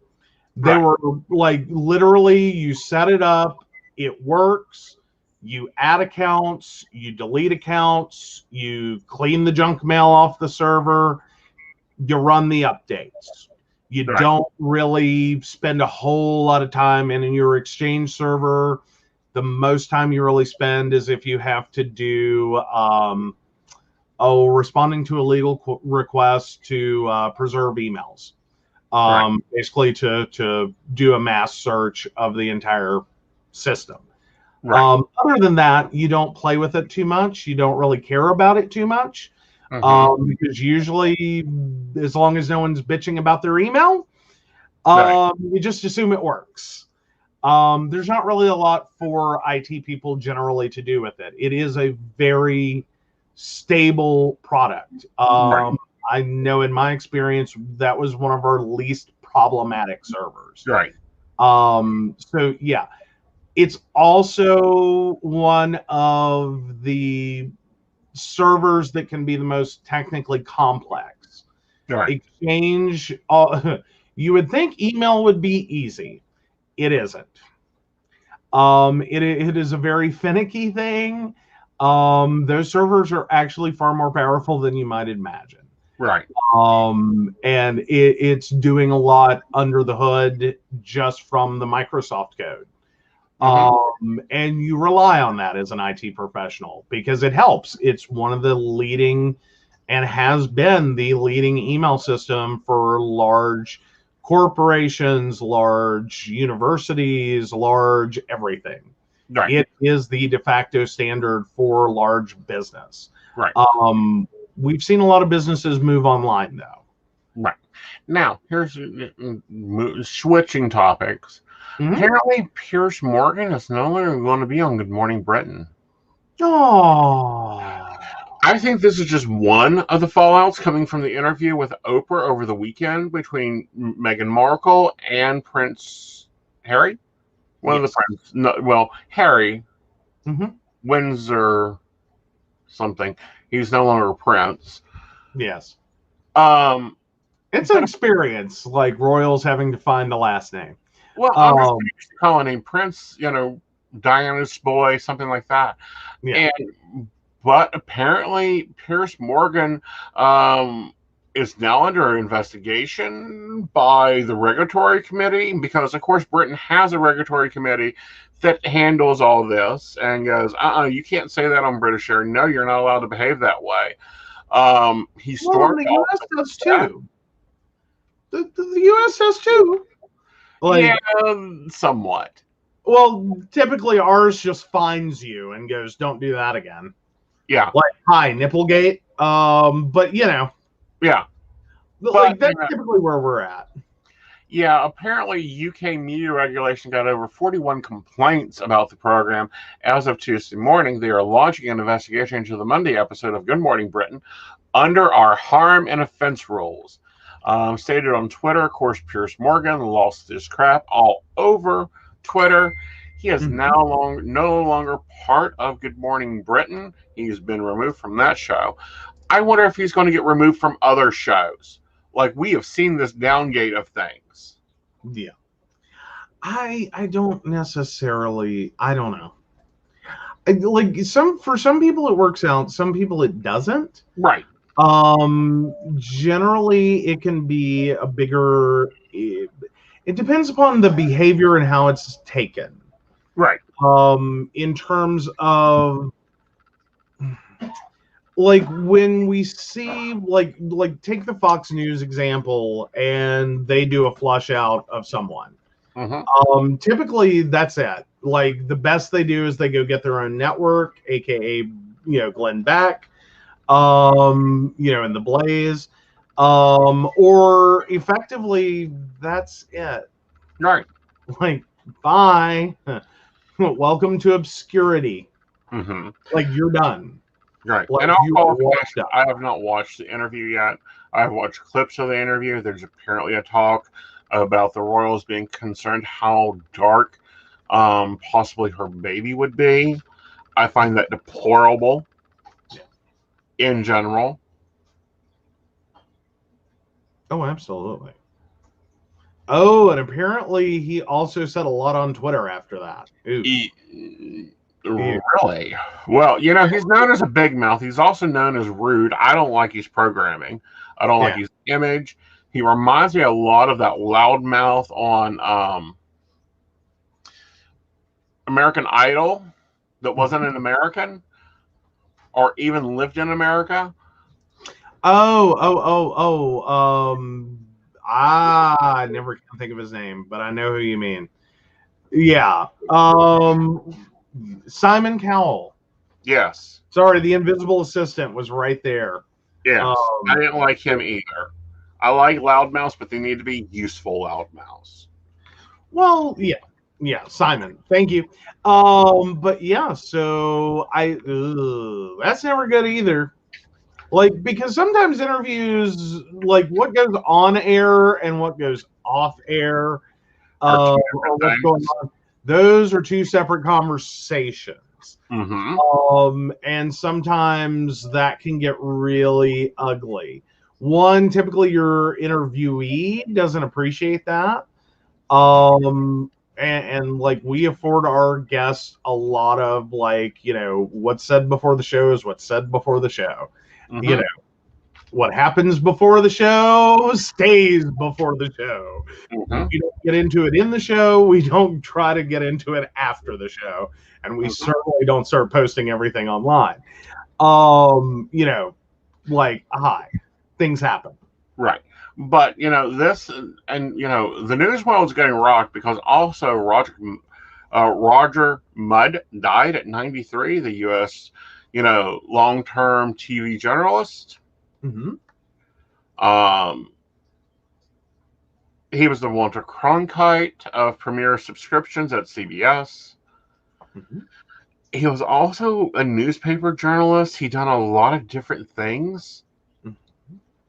They were like literally you set it up, it works, you add accounts, you delete accounts, you clean the junk mail off the server, you run the updates. You don't really spend a whole lot of time in your Exchange server. The most time you really spend is if you have to do responding to a legal request to preserve emails. Basically to do a mass search of the entire system. Other than that, you don't play with it too much. You don't really care about it too much. Because usually, as long as no one's bitching about their email, you just assume it works. There's not really a lot for IT people generally to do with it. It is a very stable product. I know in my experience, that was one of our least problematic servers. Right. So yeah, it's also one of the servers that can be the most technically complex. Right. Exchange, you would think email would be easy. It isn't. It is a very finicky thing. Those servers are actually far more powerful than you might imagine. Right. And it's doing a lot under the hood just from the Microsoft code. And you rely on that as an IT professional because it helps. It's one of the leading and has been the leading email system for large corporations, large universities, large everything. Right. It is the de facto standard for large business. Right. We've seen a lot of businesses move online, though. Right. Now, here's switching topics. Mm-hmm. Apparently, Piers Morgan is no longer going to be on Good Morning Britain. Oh. I think this is just one of the fallouts coming from the interview with Oprah over the weekend between Meghan Markle and Prince Harry. One of the princes. No, well, Harry Windsor something. He's no longer Prince. Yes. It's an experience, like royals having to find the last name. Well, I was used to calling him Prince, Diana's boy, something like that. Yeah. But apparently, Piers Morgan is now under investigation by the regulatory committee because, of course, Britain has a regulatory committee that handles all this and goes, you can't say that on British air. No, you're not allowed to behave that way. He stormed the U.S. does too. The U.S. does too. Somewhat. Well, typically ours just fines you and goes, "Don't do that again." Yeah. Like, hi, Nipplegate. But Yeah. That's typically where we're at. Yeah, apparently UK media regulation got over 41 complaints about the program. As of Tuesday morning, they are launching an investigation into the Monday episode of Good Morning Britain under our harm and offense rules. Stated on Twitter, of course, Piers Morgan lost his crap all over Twitter. He is now no longer part of Good Morning Britain. He's been removed from that show. I wonder if he's going to get removed from other shows. Like, we have seen this downgate of things. Yeah. I don't necessarily, I don't know. For some people it works out, some people it doesn't. Right. Generally it can be a bigger, it depends upon the behavior and how it's taken. Right. In terms of when we see take the Fox News example and they do a flush out of someone. Typically that's it. Like, the best they do is they go get their own network, aka Glenn Beck, in the Blaze, or effectively that's it. Right. Like, bye. Welcome to obscurity. You're done. Right. Like, and I have not watched the interview yet. I have watched clips of the interview. There's apparently a talk about the royals being concerned how dark possibly her baby would be. I find that deplorable in general. Oh, absolutely. Oh, and apparently he also said a lot on Twitter after that. Really? Well, he's known as a big mouth. He's also known as rude. I don't like his programming. I don't like his image. He reminds me a lot of that loudmouth on American Idol that wasn't an American or even lived in America. I never can think of his name, but I know who you mean. Yeah. Simon Cowell. Yes. Sorry, the invisible assistant was right there. Yes. I didn't like him either. I like loudmouths, but they need to be useful loudmouths. Well, yeah, Simon. Thank you. But yeah, so that's never good either. Because sometimes interviews, what goes on air and what goes off air, or what's going on, those are two separate conversations. things. And sometimes that can get really ugly. One, typically your interviewee doesn't appreciate that. And like we afford our guests a lot of like, you know, what's said before the show is what's said before the show. You know, what happens before the show stays before the show. We don't get into it in the show. We don't try to get into it after the show. And we certainly don't start posting everything online. You know, like, hi, things happen. Right. But, you know, this, and, you know, the news world is getting rocked because also Roger Mudd died at 93, the U.S., you know, long-term TV journalist. He was the Walter Cronkite of Premier Subscriptions at CBS. He was also a newspaper journalist. He done a lot of different things.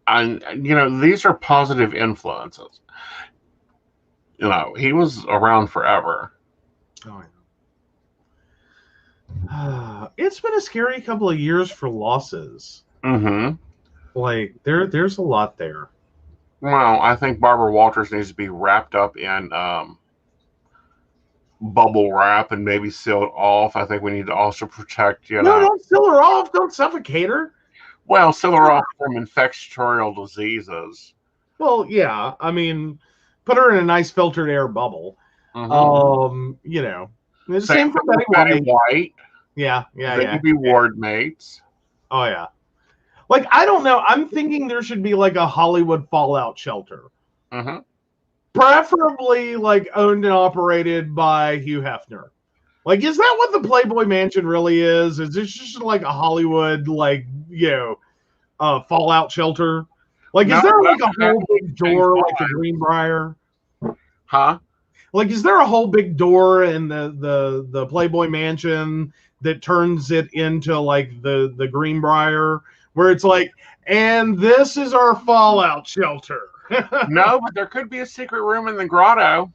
And, you know, these are positive influences. You know, he was around forever. It's been a scary couple of years for losses. Like, there's a lot there. Well, I think Barbara Walters needs to be wrapped up in bubble wrap and maybe sealed off. I think we need to also protect, you know. No, don't seal her off. Don't suffocate her. Well, seal her off from infectious diseases. Well, yeah. I mean, put her in a nice filtered air bubble. You know, the same for Betty White. Yeah. They could be ward mates. Oh, yeah. Like, I don't know. I'm thinking there should be like a Hollywood fallout shelter. Preferably like owned and operated by Hugh Hefner. Like, is that what the Playboy Mansion really is? Is this just like a Hollywood, like, you know, fallout shelter? Like, is there like a whole big door like the Greenbrier? Like, is there a whole big door in the Playboy Mansion that turns it into like the Greenbrier, where it's like, and this is our fallout shelter? No, but there could be a secret room in the grotto.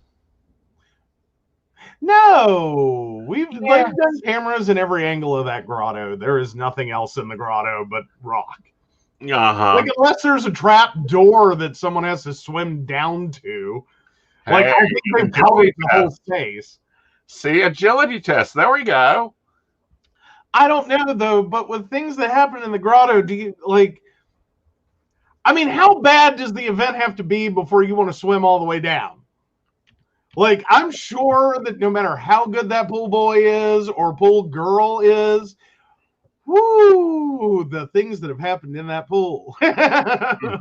No, we've done cameras in every angle of that grotto. There is nothing else in the grotto but rock. Like, unless there's a trap door that someone has to swim down to. Like, I think they've covered the whole space. See, agility test. There we go. I don't know, though, but with things that happen in the grotto, do you, like, I mean, how bad does the event have to be before you want to swim all the way down? Like, I'm sure that no matter how good that pool boy is or pool girl is, whoo, the things that have happened in that pool. I'm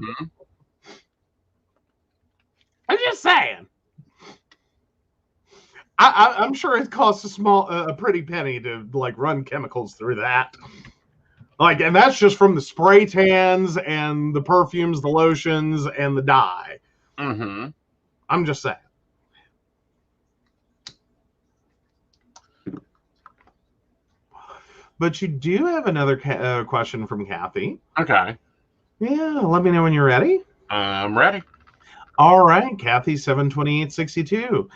just saying. I'm sure it costs a pretty penny to like run chemicals through that. Like, and that's just from the spray tans and the perfumes, the lotions, and the dye. I'm just saying. But you do have another question from Kathy. Okay. Yeah, let me know when you're ready. I'm ready. All right, Kathy, 72862.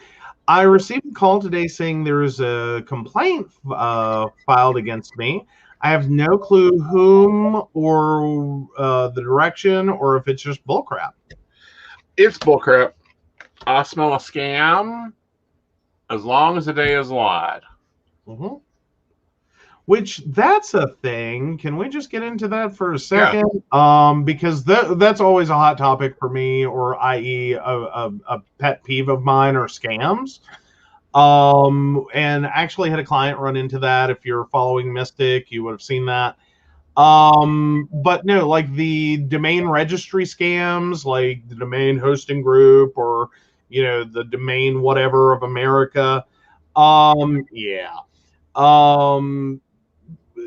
I received a call today saying there is a complaint filed against me. I have no clue whom or the direction, or if it's just bullcrap. It's bullcrap. I smell a scam as long as the day is light. Which, that's a thing. Can we just get into that for a second? Yeah. Because that's always a hot topic for me, or i.e. a pet peeve of mine, are scams. And actually had a client run into that. If you're following Mystic, you would have seen that. But no, like the domain registry scams, like the domain hosting group, or, you know, the domain whatever of America.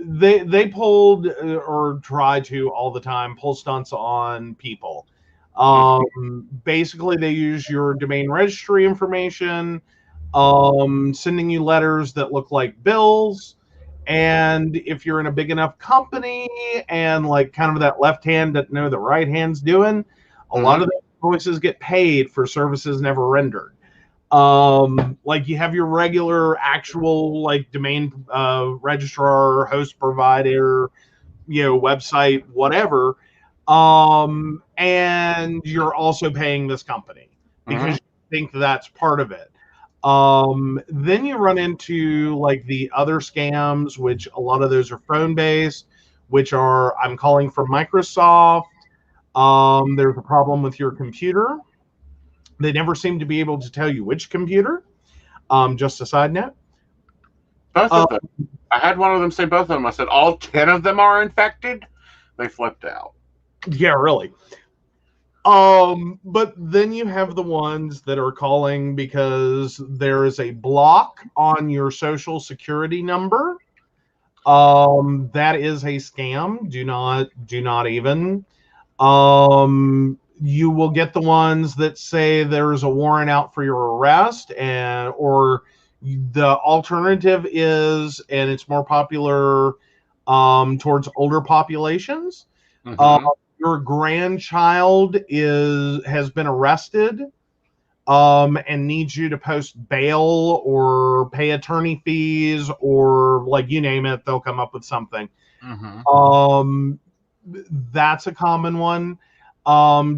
They pulled or try to all the time pull stunts on people. Basically, they use your domain registry information, sending you letters that look like bills. And if you're in a big enough company and like kind of that left hand doesn't know the right hand's doing, a lot of the invoices get paid for services never rendered. Like you have your regular actual like domain registrar, host provider, website, whatever. And you're also paying this company because you think that's part of it. Then you run into like the other scams, which a lot of those are phone based, which are I'm calling from Microsoft. There's a problem with your computer. They never seem to be able to tell you which computer. Just a side note. Both of them. I had one of them say both of them. I said, all 10 of them are infected? They flipped out. Yeah, really. But then you have the ones that are calling because there is a block on your social security number. That is a scam. Do not even. You will get the ones that say there's a warrant out for your arrest, or the alternative is, and it's more popular towards older populations. Your grandchild has been arrested and needs you to post bail or pay attorney fees, or like you name it, they'll come up with something. That's a common one.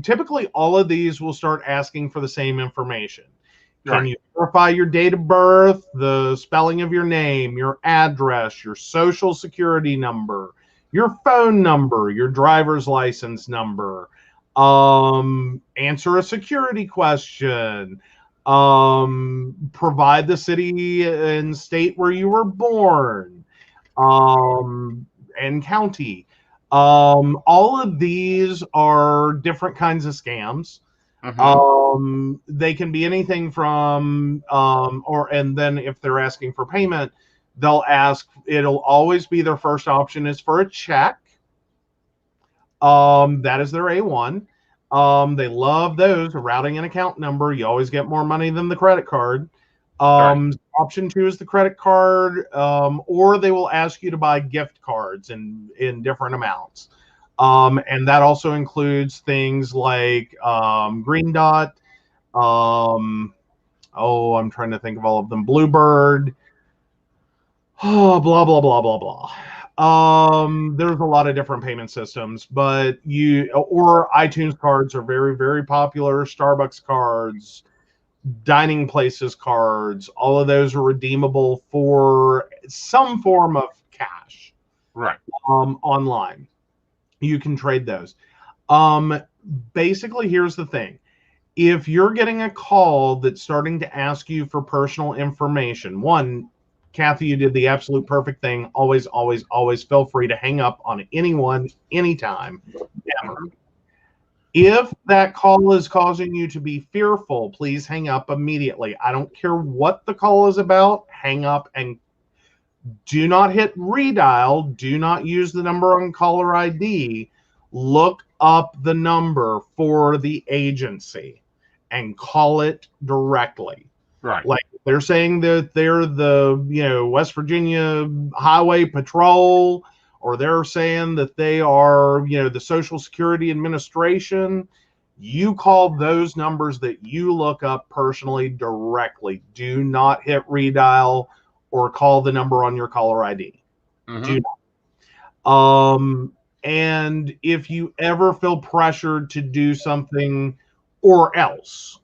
Typically all of these will start asking for the same information. Can you verify your date of birth, the spelling of your name, your address, your social security number, your phone number, your driver's license number, answer a security question, provide the city and state where you were born, and county. All of these are different kinds of scams. They can be anything from, and then if they're asking for payment, it'll always be their first option is for a check. That is their A1. They love those, a routing and account number. You always get more money than the credit card. Option 2 is the credit card, or they will ask you to buy gift cards in different amounts. And that also includes things like Green Dot. I'm trying to think of all of them. Bluebird. Blah, blah, blah, blah, blah. There's a lot of different payment systems, but or iTunes cards are very, very popular. Starbucks cards, dining places cards, all of those are redeemable for some form of cash. Online. You can trade those. Basically, here's the thing. If you're getting a call that's starting to ask you for personal information, one, Kathy, you did the absolute perfect thing. Always, always, always feel free to hang up on anyone, anytime, ever. If that call is causing you to be fearful, please hang up immediately. I don't care what the call is about. Hang up and do not hit redial. Do not use the number on caller ID. Look up the number for the agency and call it directly. Like they're saying that they're the West Virginia Highway Patrol, or they're saying that they are the Social Security Administration. You call those numbers that you look up personally directly. Do not hit redial or call the number on your caller ID. Do not. And if you ever feel pressured to do something or else,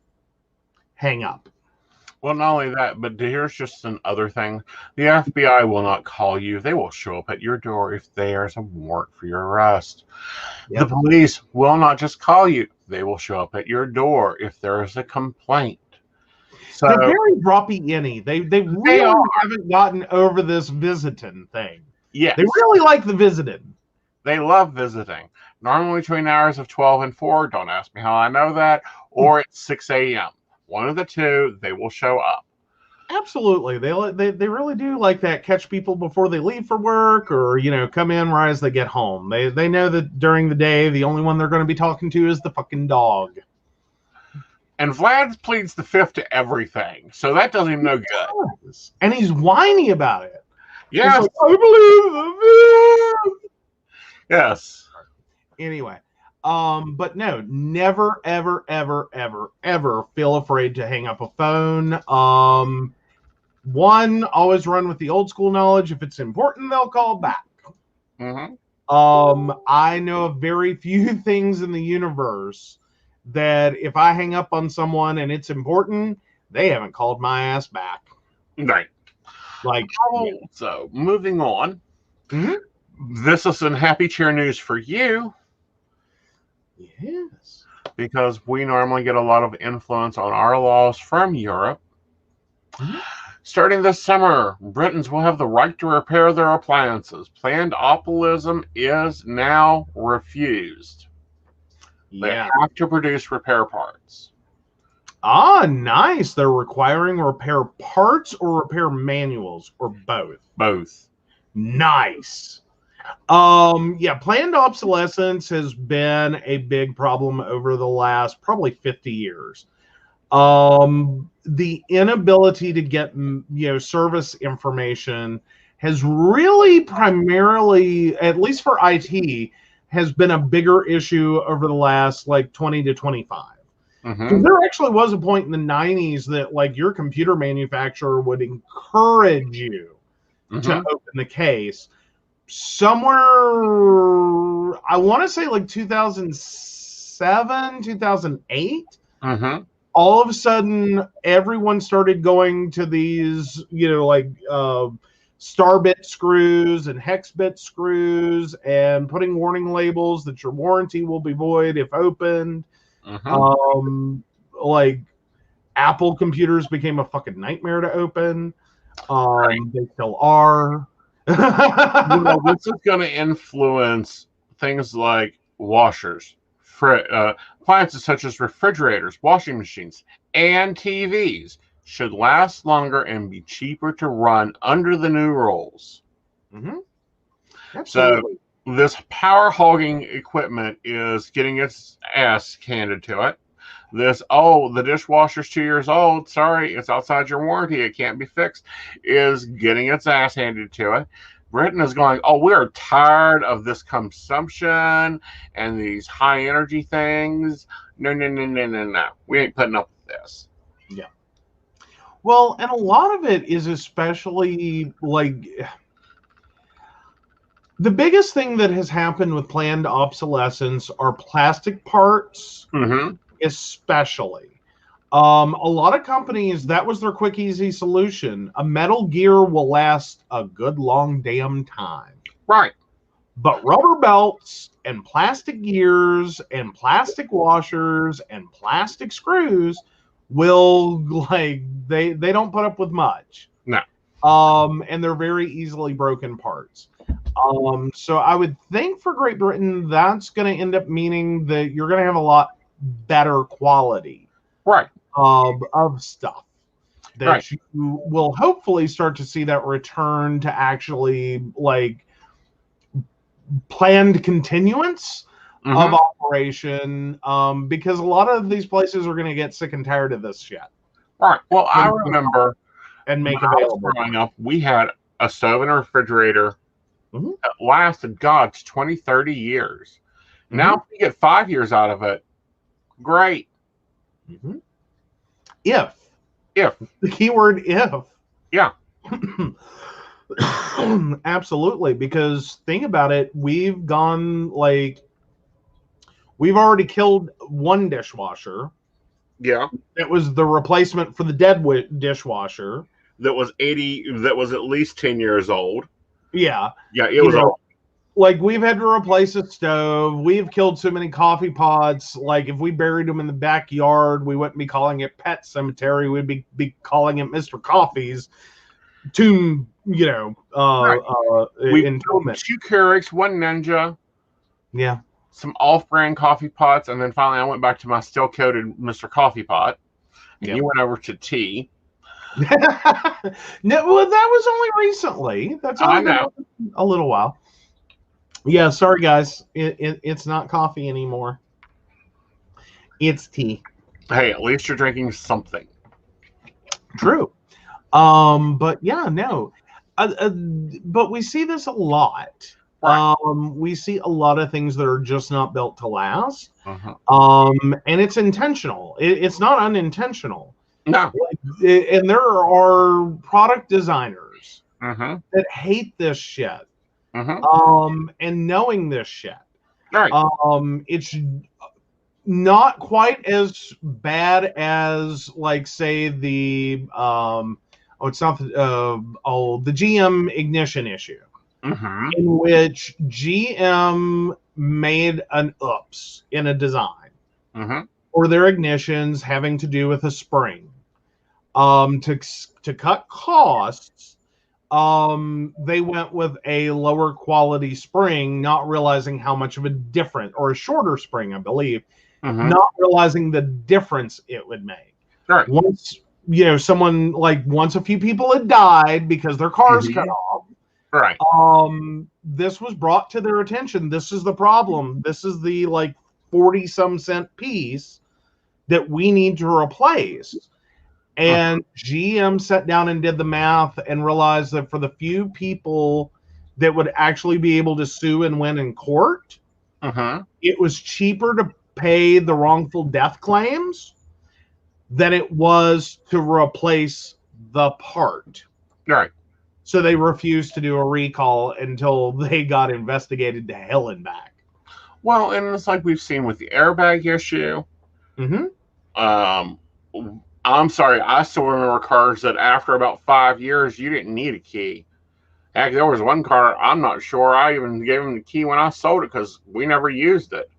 hang up. Well, not only that, but here's just another thing. The FBI will not call you. They will show up at your door if there's a warrant for your arrest. The police will not just call you. They will show up at your door if there is a complaint. So they're very droppy-inny. They really haven't gotten over this visiting thing. Yes. They really like the visiting. They love visiting. Normally between hours of 12 and 4, don't ask me how I know that, or at 6 a.m. One of the two, they will show up. Absolutely. They really do like that, catch people before they leave for work, or, come in right as they get home. They know that during the day, the only one they're going to be talking to is the fucking dog. And Vlad pleads the fifth to everything, so that does him no good. And he's whiny about it. Yes. He's like, I believe the fifth. Yes. Anyway, But no, never, ever, ever, ever, ever feel afraid to hang up a phone. One, always run with the old school knowledge. If it's important, they'll call back. Mm-hmm. I know of very few things in the universe that if I hang up on someone and it's important, they haven't called my ass back. Right. Like, So, moving on. Mhm. This is some happy cheer news for you. Yes. Because we normally get a lot of influence on our laws from Europe. Mhm. Starting this summer, Britons will have the right to repair their appliances. Planned optimism is now refused. They have to produce repair parts. Ah, nice. They're requiring repair parts or repair manuals or both. Both. Nice. Planned obsolescence has been a big problem over the last probably 50 years. The inability to get, service information has really primarily, at least for IT, has been a bigger issue over the last like 20 to 25. Mm-hmm. There actually was a point in the 90s that like your computer manufacturer would encourage you to open the case. Somewhere, I want to say like 2007, 2008, all of a sudden, everyone started going to these, star bit screws and hex bit screws and putting warning labels that your warranty will be void if opened. Like Apple computers became a fucking nightmare to open. They still are. This is going to influence things like washers, appliances such as refrigerators, washing machines, and TVs should last longer and be cheaper to run under the new rules. Absolutely. So this power hogging equipment is getting its ass handed to it. The dishwasher's 2 years old. Sorry, it's outside your warranty. It can't be fixed. Is getting its ass handed to it. Britain is going, we are tired of this consumption and these high energy things. No. We ain't putting up with this. Yeah. Well, and a lot of it is especially like the biggest thing that has happened with planned obsolescence are plastic parts, especially. A lot of companies, that was their quick, easy solution. A metal gear will last a good long damn time. Right. But rubber belts and plastic gears and plastic washers and plastic screws will, like, they don't put up with much. No. And they're very easily broken parts. So I would think for Great Britain, that's going to end up meaning that you're going to have a lot better quality. Right. Of stuff that you will hopefully start to see that return to actually like planned continuance of operation, because a lot of these places are going to get sick and tired of this shit. Right. Well, I remember and make available. Growing up, we had a stove and a refrigerator that lasted, 20, 30 years. Now, if we get 5 years out of it, great. If the keyword if. Yeah. Absolutely, because think about it, we've already killed one dishwasher. Yeah. It was the replacement for the dead dishwasher. That was at least 10 years old. Yeah. Yeah, it was old. Like, we've had to replace a stove. We've killed so many coffee pots. Like, if we buried them in the backyard, we wouldn't be calling it Pet Cemetery. We'd be calling it Mr. Coffee's tomb, we killed 2 Keurigs, 1 Ninja. Yeah. Some off-brand coffee pots, and then finally I went back to my steel-coated Mr. Coffee pot. And you went over to tea. No, well, that was only recently. That's only been a little while. Yeah, sorry guys, it's not coffee anymore. It's tea. Hey, at least you're drinking something. True. But yeah, no. But we see this a lot. Right. We see a lot of things that are just not built to last. Uh-huh. And it's intentional. It's not unintentional. No. And there are product designers Uh-huh. that hate this shit. Uh-huh. And knowing this shit. Right. It's not quite as bad as, like, say, the it's not the GM ignition issue, Uh-huh. in which GM made an oops in a design, Uh-huh. or their ignitions having to do with a spring. To cut costs, they went with a lower quality spring, not realizing how much of a different, or a shorter spring, I believe, not realizing the difference it would make. Right. Once, once a few people had died because their cars cut off, right. This was brought to their attention. This is the problem. This is the 40 some cent piece that we need to replace. And GM sat down and did the math and realized that for the few people that would actually be able to sue and win in court, it was cheaper to pay the wrongful death claims than it was to replace the part. Right. So they refused to do a recall until they got investigated to hell and back. Well, and it's like we've seen with the airbag issue. I'm sorry, I still remember cars that after about 5 years, you didn't need a key. Heck, there was one car, I'm not sure I even gave him the key when I sold it because we never used it.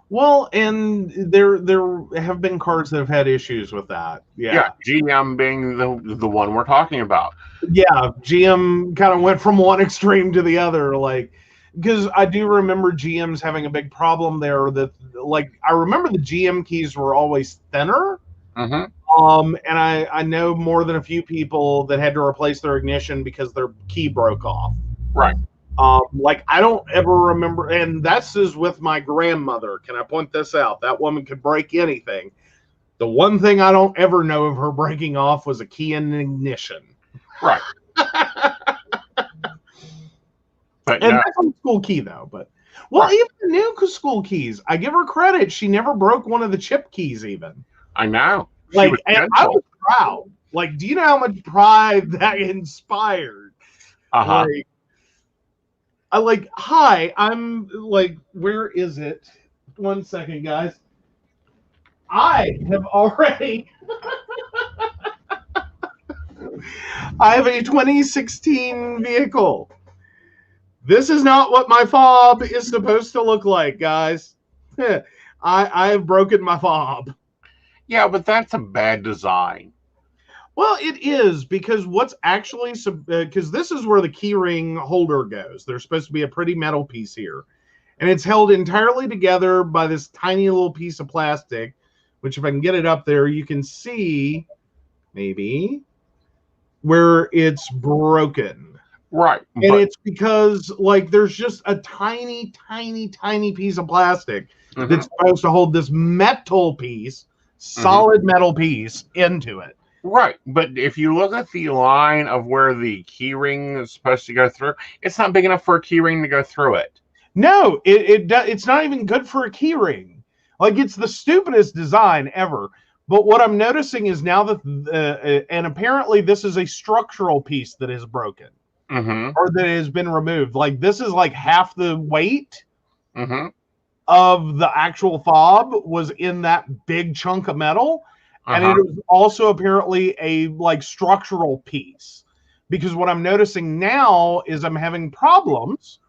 Well, and there have been cars that have had issues with that. Yeah, GM being the one we're talking about. Yeah, GM kind of went from one extreme to the other, because I do remember GM's having a big problem there. That, I remember the GM keys were always thinner. And I know more than a few people that had to replace their ignition because their key broke off. Right. I don't ever remember, and that's is with my grandmother. Can I point this out? That woman could break anything. The one thing I don't ever know of her breaking off was a key in an ignition. Right. But and that's an old school key, though. But even the new school keys, I give her credit. She never broke one of the chip keys, even. I know. And I was proud. Do you know how much pride that inspired? Hi, I'm where is it? 1 second, guys. I have already. I have a 2016 vehicle. This is not what my fob is supposed to look like, guys. I have broken my fob. Yeah, but that's a bad design. Well, it is, because what's actually, because this is where the keyring holder goes. There's supposed to be a pretty metal piece here. And it's held entirely together by this tiny little piece of plastic, which if I can get it up there, you can see, maybe, where it's broken. Right. And it's because, there's just a tiny, tiny, tiny piece of plastic that's supposed to hold this metal piece, solid metal piece, into it. Right, but if you look at the line of where the key ring is supposed to go through, it's not big enough for a key ring to go through it. No, it's not even good for a key ring. It's the stupidest design ever. But what I'm noticing is now that, and apparently this is a structural piece that is broken, or that has been removed. This is half the weight of the actual fob was in that big chunk of metal. And it was also apparently a structural piece, because what I'm noticing now is I'm having problems.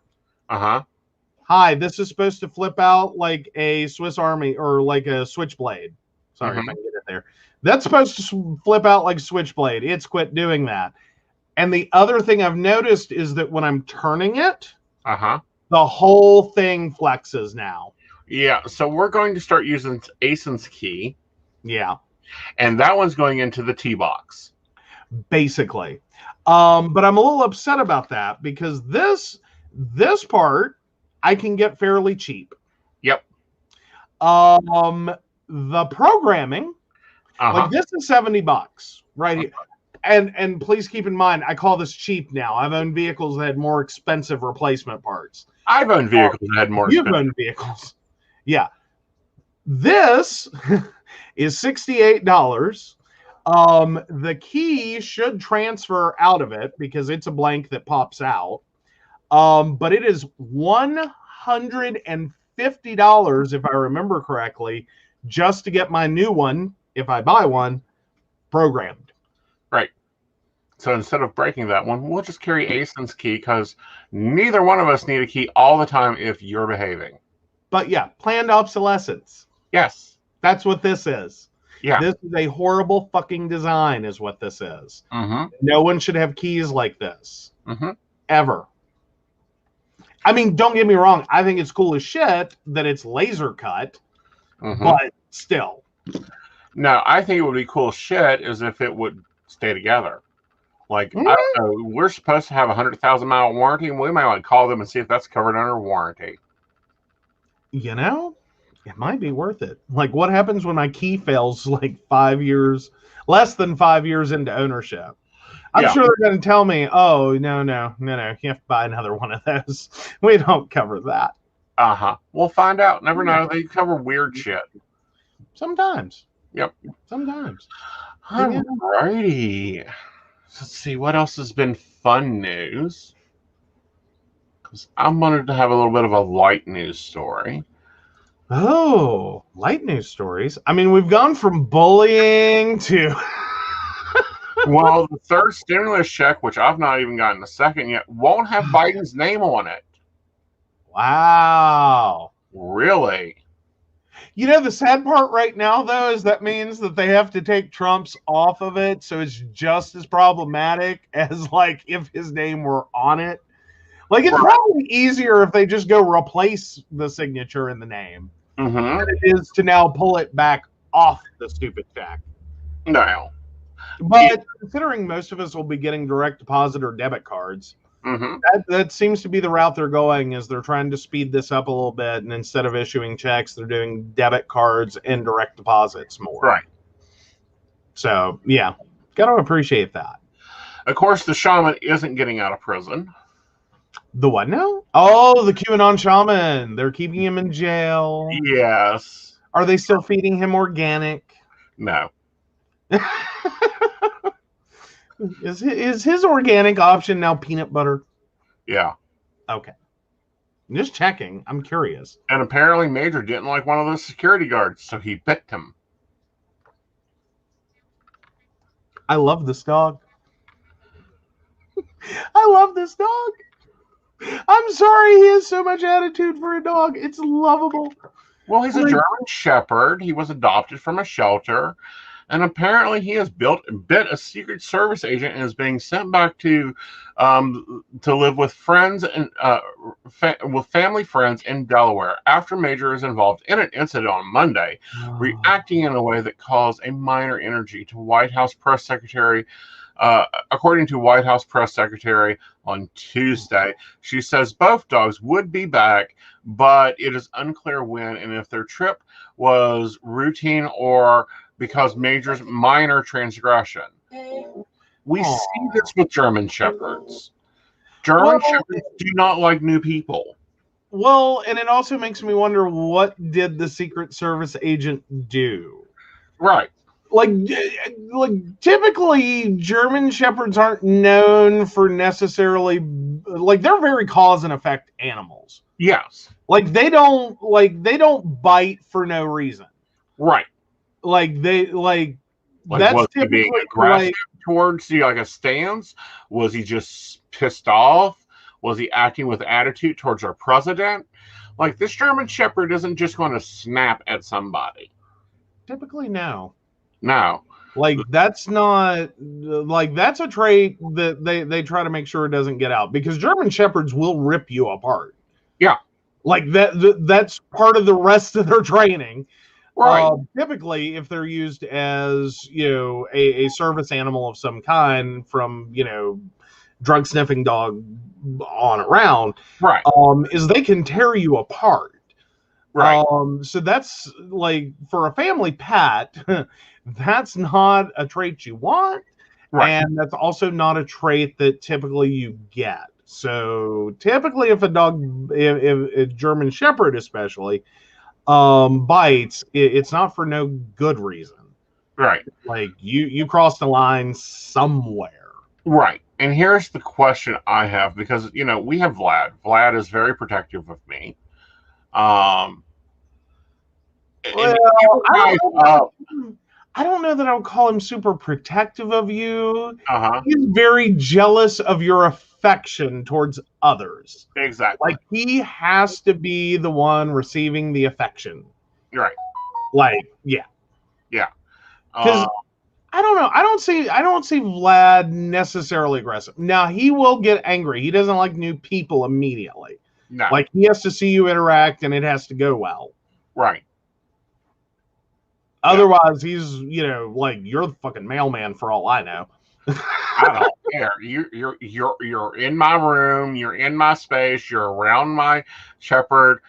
Hi, this is supposed to flip out like a Swiss Army, or like a switchblade. Sorry if I can get it there. That's supposed to flip out like a switchblade. It's quit doing that. And the other thing I've noticed is that when I'm turning it, the whole thing flexes now. Yeah, so we're going to start using Aeson's key. Yeah. And that one's going into the T-box. Basically. But I'm a little upset about that, because this part I can get fairly cheap. Yep. The programming, this is $70 right here. And please keep in mind, I call this cheap now. I've owned vehicles that had more expensive replacement parts. I've owned vehicles that had more You've expensive. owned vehicles. Yeah. This is $68. The key should transfer out of it because it's a blank that pops out. But it is $150, if I remember correctly, just to get my new one, if I buy one, programmed. Right. So instead of breaking that one, we'll just carry Aeson's key because neither one of us need a key all the time if you're behaving. But yeah, planned obsolescence. Yes. That's what this is. Yeah. This is a horrible fucking design is what this is. Mm-hmm. No one should have keys like this. Mm-hmm. Ever. I mean, don't get me wrong. I think it's cool as shit that it's laser cut, but still. No, I think it would be cool shit is if it would stay together. Like, I don't know, we're supposed to have a 100,000-mile warranty, and we might want to call them and see if that's covered under warranty. You know, it might be worth it. Like, what happens when my key fails like 5 years, less than 5 years into ownership? I'm sure they're going to tell me, oh, no, you have to buy another one of those. We don't cover that. We'll find out. Never know. They cover weird shit. Sometimes. Yep. Sometimes. Alrighty. Let's see what else has been fun news. Because I wanted to have a little bit of a light news story. Oh, light news stories. I mean, we've gone from bullying to... Well, the third stimulus check, which I've not even gotten a second yet, won't have Biden's name on it. Wow. Really? You know, the sad part right now, though, is that means that they have to take Trump's off of it, so it's just as problematic as, like, if his name were on it. Like, it's probably easier if they just go replace the signature in the name than it is to now pull it back off the stupid check. No. But considering most of us will be getting direct deposit or debit cards, that seems to be the route they're going, is they're trying to speed this up a little bit, and instead of issuing checks, they're doing debit cards and direct deposits more. Right. So, yeah, gotta appreciate that. Of course, the shaman isn't getting out of prison. The what now? Oh, the QAnon shaman. They're keeping him in jail. Yes. Are they still feeding him organic? No. Is his organic option now peanut butter? Yeah. Okay. I'm just checking. I'm curious. And apparently Major didn't like one of those security guards, so he bit him. I love this dog. I love this dog. I'm sorry he has so much attitude for a dog. It's lovable. Well, he's a German Shepherd. He was adopted from a shelter. And apparently he has bit a Secret Service agent and is being sent back to live with friends and with family friends in Delaware after Major is involved in an incident on Monday, reacting in a way that caused a minor injury to White House Press Secretary. According to White House Press Secretary on Tuesday, she says both dogs would be back, but it is unclear when and if their trip was routine or because Major's minor transgression. We see this with German Shepherds. German Shepherds do not like new people. Well, and it also makes me wonder, what did the Secret Service agent do? Right. Like typically German Shepherds aren't known for necessarily, like, they're very cause and effect animals. Yes. Like they don't bite for no reason. Right. Like that's was typically he being aggressive towards you, like a stance? Was he just pissed off? Was he acting with attitude towards our president? Like, this German Shepherd isn't just going to snap at somebody. Typically, no. No. Like, that's not, like, that's a trait that they try to make sure it doesn't get out, because German Shepherds will rip you apart. Yeah. Like, that's part of the rest of their training. Right. Typically, if they're used as, a service animal of some kind, from, drug sniffing dog on around, right, is they can tear you apart. Right. So that's, like, for a family pet, that's not a trait you want, Right. And that's also not a trait that typically you get. So typically, if a dog, if German Shepherd especially, bites, it's not for no good reason. Right. Like you crossed a line somewhere. Right. And here's the question I have, because we have Vlad. Vlad is very protective of me. And Well, you guys, I don't know that I would call him super protective of you. uh-huh. He's very jealous of your affection towards others. Exactly. Like he has to be the one receiving the affection. Right. Like, yeah. Yeah. Because I don't know. I don't see Vlad necessarily aggressive. Now he will get angry. He doesn't like new people immediately. No. Like he has to see you interact and it has to go well. Right. Otherwise, he's like you're the fucking mailman for all I know. I don't care. You're in my room. You're in my space. You're around my shepherd.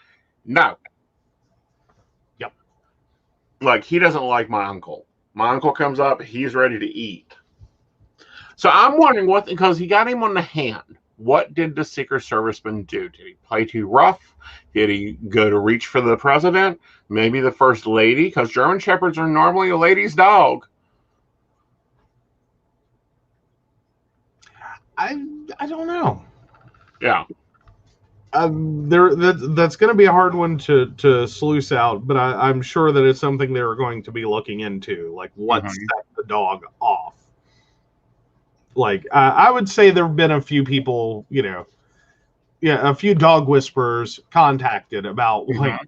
No. Yep. Like he doesn't like my uncle. My uncle comes up. He's ready to eat. So I'm wondering because he got him on the hand. What did the Secret Serviceman do? Did he play too rough? Did he go to reach for the president? Maybe the first lady? Because German Shepherds are normally a lady's dog. I don't know. Yeah. That's going to be a hard one to sluice out, but I'm sure that it's something they're going to be looking into, like what set the dog off. Like I would say there have been a few people, a few dog whisperers contacted about and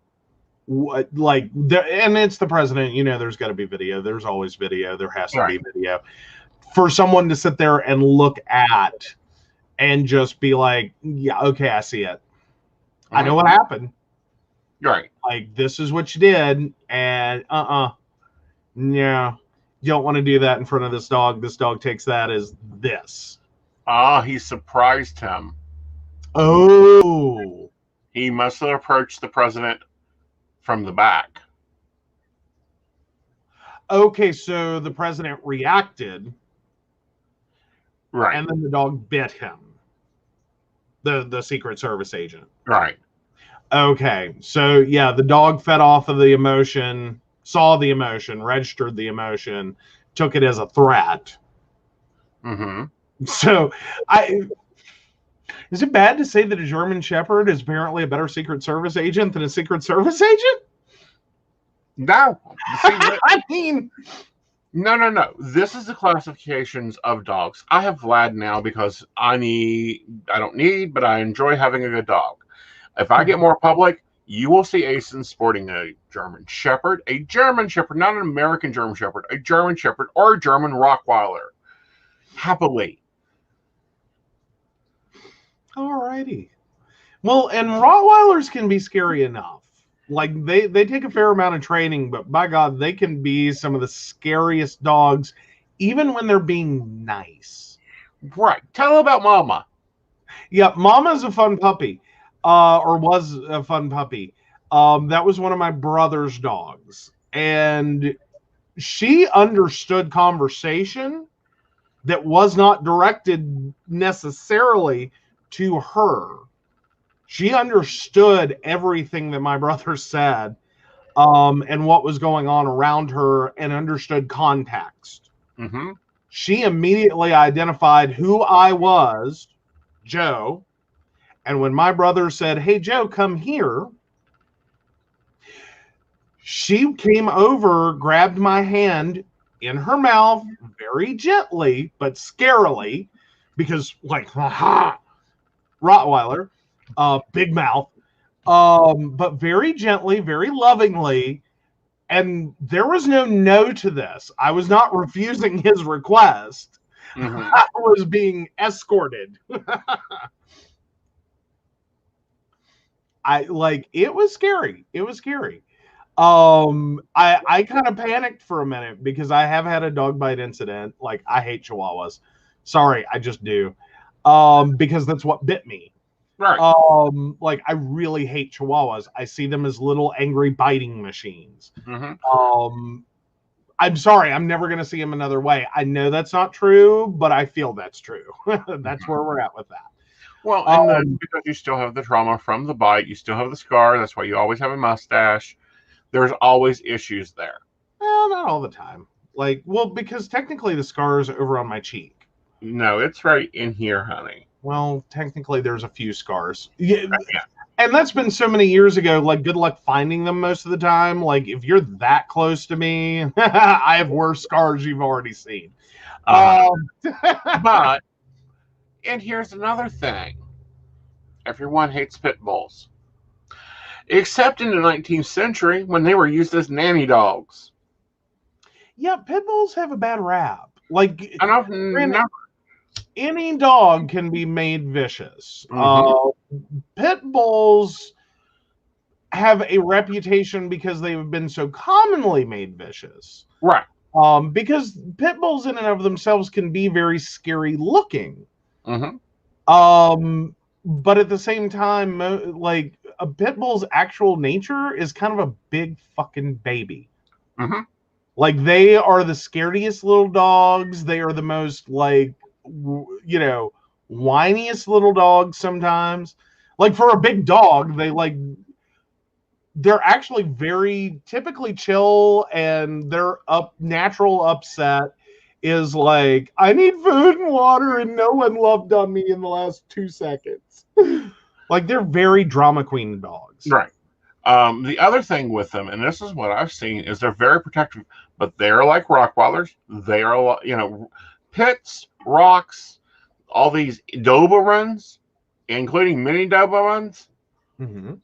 it's the president. There's got to be video. There's always video. There has to be video for someone to sit there and look at and just be like, yeah, okay, I see it. I know what happened. Right. Like, this is what you did. And yeah, you don't want to do that in front of this dog. This dog takes that as this. He surprised him. Oh. He must have approached the president from the back. Okay, so the president reacted. Right. And then the dog bit him. The Secret Service agent. Right. Okay. So yeah, the dog fed off of the emotion, saw the emotion, registered the emotion, took it as a threat. Mm-hmm. So is it bad to say that a German Shepherd is apparently a better Secret Service agent than a Secret Service agent? No. I mean, No. This is the classifications of dogs. I have Vlad now because I don't need, but I enjoy having a good dog. If I get more public, you will see Aeson sporting a German Shepherd, not an American German Shepherd, a German Shepherd or a German Rottweiler. Happily. Alrighty. Well, and Rottweilers can be scary enough. Like they take a fair amount of training, but by God, they can be some of the scariest dogs, even when they're being nice. Right. Tell about Mama. Yeah, Mama's a fun puppy, or was a fun puppy. That was one of my brother's dogs, and she understood conversation that was not directed necessarily to her. She understood everything that my brother said, and what was going on around her, and understood context. Mm-hmm. She immediately identified who I was, Joe, and when my brother said, "Hey, Joe, come here," she came over, grabbed my hand in her mouth very gently, but scarily, because like, haha, Rottweiler. Big mouth, but very gently, very lovingly, and there was no to this. I was not refusing his request. Mm-hmm. I was being escorted. It was scary. It was scary. I kind of panicked for a minute because I have had a dog bite incident. Like, I hate Chihuahuas. Sorry, I just do. Because that's what bit me. Right. I really hate Chihuahuas. I see them as little angry biting machines. Mm-hmm. I'm sorry, I'm never going to see him another way. I know that's not true, but I feel that's true. That's where we're at with that. Well, and then because you still have the trauma from the bite, you still have the scar. That's why you always have a mustache. There's always issues there. Well, not all the time. Like, well, because technically the scar is over on my cheek. No, it's right in here, honey. Well, technically there's a few scars. Yeah. And that's been so many years ago. Like, good luck finding them most of the time. Like, if you're that close to me, I have worse scars you've already seen. But, and here's another thing. Everyone hates pit bulls. Except in the 19th century when they were used as nanny dogs. Yeah, pit bulls have a bad rap. Like, No. Any dog can be made vicious. Pit bulls have a reputation because they've been so commonly made vicious. Right. Because pit bulls in and of themselves can be very scary looking. But at the same time, like, a pit bull's actual nature is kind of a big fucking baby. Like, they are the scariest little dogs. They are the most, like, you know, whiniest little dogs sometimes. Like, for a big dog, they're actually very typically chill, and their natural upset is like, I need food and water and no one loved on me in the last 2 seconds. Like, they're very drama queen dogs. Right. The other thing with them, and this is what I've seen, is they're very protective, but they're like Rottweilers. They are, pits, rocks, all these Dobermans, including mini Dobermans,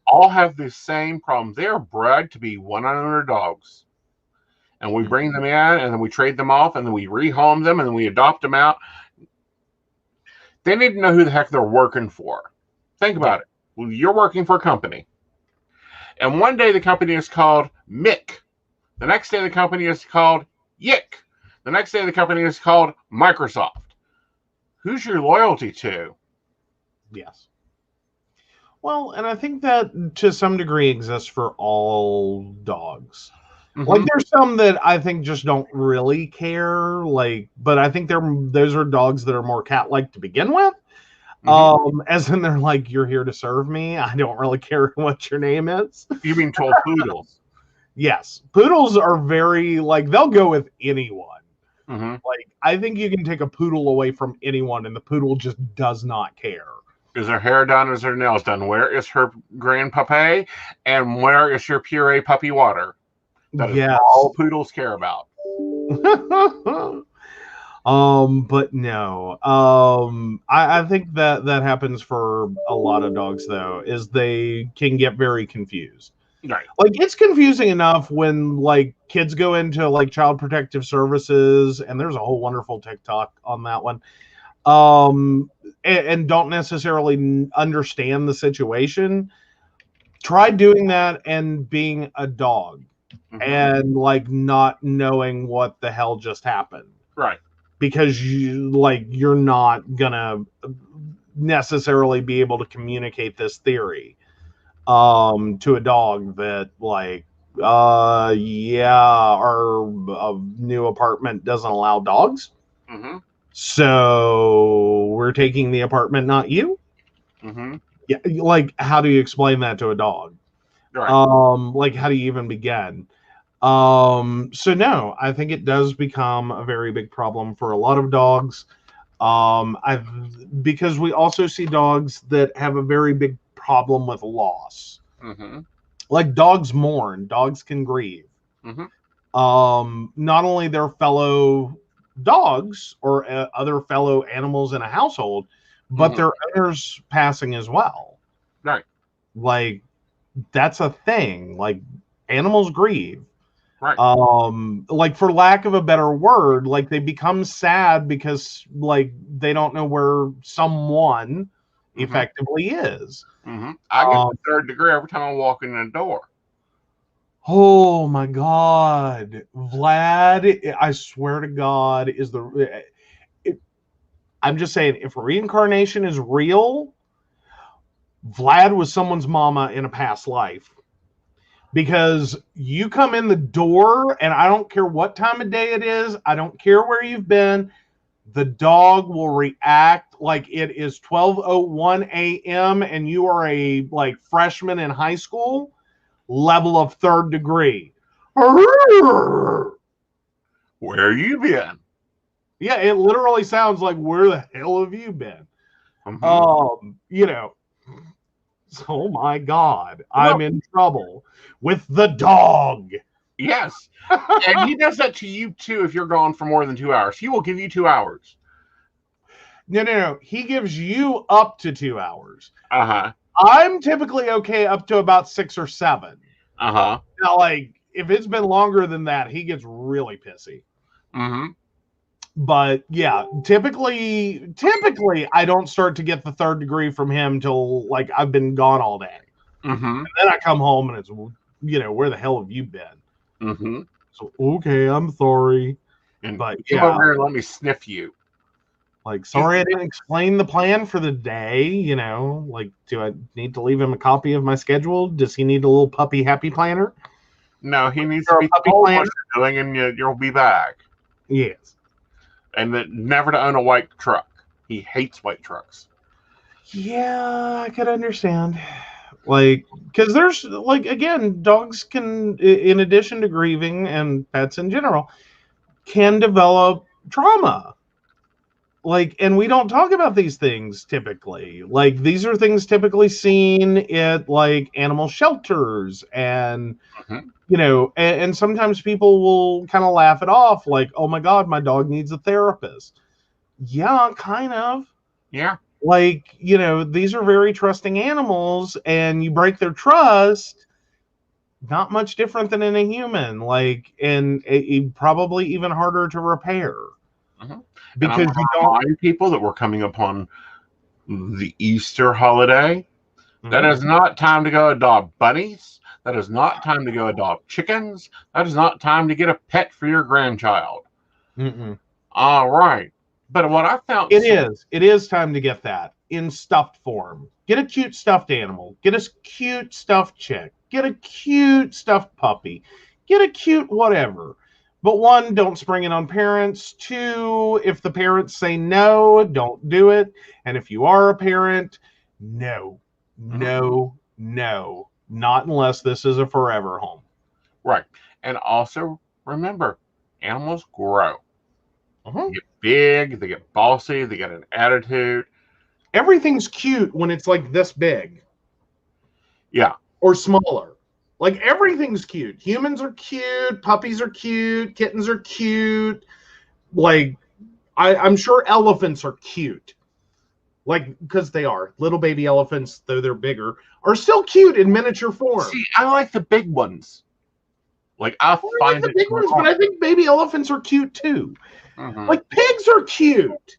all have the same problem. They're bred to be one-owner dogs. And we bring them in, and then we trade them off, and then we rehome them, and then we adopt them out. They need to know who the heck they're working for. Think about it. Well, you're working for a company. And one day the company is called Mick. The next day the company is called Yick. The next day the company is called Microsoft. Who's your loyalty to? Yes. Well, and I think that to some degree exists for all dogs. Like, there's some that I think just don't really care, like, but I think those are dogs that are more cat-like to begin with. As in, they're like, you're here to serve me. I don't really care what your name is. You mean told poodles? Yes. Poodles are very, like, they'll go with anyone. Like, I think you can take a poodle away from anyone, and the poodle just does not care. Is her hair done? Is her nails done? Where is her grandpappy? And where is your puree puppy water? That is all poodles care about. But no. I think that happens for a lot of dogs, though, is they can get very confused. Right. Like, it's confusing enough when, like, kids go into, like, child protective services, and there's a whole wonderful TikTok on that one. And don't necessarily understand the situation. Try doing that and being a dog. And, like, not knowing what the hell just happened. Right. Because you're not gonna necessarily be able to communicate this theory to a dog that, like, our new apartment doesn't allow dogs. So we're taking the apartment, not you. Yeah, like, how do you explain that to a dog? Right. Like, how do you even begin? So no, I think it does become a very big problem for a lot of dogs. Because we also see dogs that have a very big problem with loss. Like, dogs mourn, dogs can grieve. Not only their fellow dogs or other fellow animals in a household, but their owners passing as well. Right. Like, that's a thing. Like, animals grieve. Right. Like, for lack of a better word, like, they become sad because, like, they don't know where someone effectively is. I get the third degree every time I walk in the door. Oh my God, Vlad! I swear to God, is I'm just saying, if reincarnation is real, Vlad was someone's mama in a past life. Because you come in the door, and I don't care what time of day it is, I don't care where you've been, the dog will react like it is 12:01 a.m. and you are a freshman in high school, level of third degree. Where you been? Yeah, it literally sounds like, where the hell have you been? Oh my God, I'm in trouble with the dog. Yes. And he does that to you too if you're gone for more than 2 hours. He will give you 2 hours. No. He gives you up to 2 hours. Uh-huh. I'm typically okay up to about 6 or 7. Uh-huh. Now, if it's been longer than that, he gets really pissy. Mm-hmm. But yeah, typically I don't start to get the third degree from him till I've been gone all day. Mm-hmm. And then I come home and it's, where the hell have you been? Mm-hmm. So, okay, I'm sorry. But come over here and let me sniff you. Sorry I didn't explain the plan for the day, do I need to leave him a copy of my schedule? Does he need a little puppy happy planner? No, he needs to be told what you're doing and you'll be back. Yes. And never to own a white truck. He hates white trucks. Yeah, I could understand. Because there's, again, dogs can, in addition to grieving and pets in general, can develop trauma. And we don't talk about these things typically. These are things typically seen at animal shelters and, and sometimes people will kind of laugh it off oh my God, my dog needs a therapist. Yeah, kind of. Yeah. These are very trusting animals, and you break their trust, not much different than in a human, and it probably even harder to repair. Mm-hmm. Because and I'm you don't remind people that we're coming upon the Easter holiday. Mm-hmm. That is not time to go adopt bunnies. That is not time to go adopt chickens. That is not time to get a pet for your grandchild. Mm-mm. All right. But what I found... It is time to get that in stuffed form. Get a cute stuffed animal. Get a cute stuffed chick. Get a cute stuffed puppy. Get a cute whatever. But 1, don't spring it on parents. 2, if the parents say no, don't do it. And if you are a parent, no. Not unless this is a forever home. Right. And also, remember, animals grow. They get big, they get bossy, they get an attitude. Everything's cute when it's this big. Yeah. Or smaller. Everything's cute. Humans are cute. Puppies are cute. Kittens are cute. I'm sure elephants are cute. Because they are. Little baby elephants, though they're bigger, are still cute in miniature form. See, I like the big ones. I find the big ones, but I think baby elephants are cute too. Mm-hmm. Pigs are cute.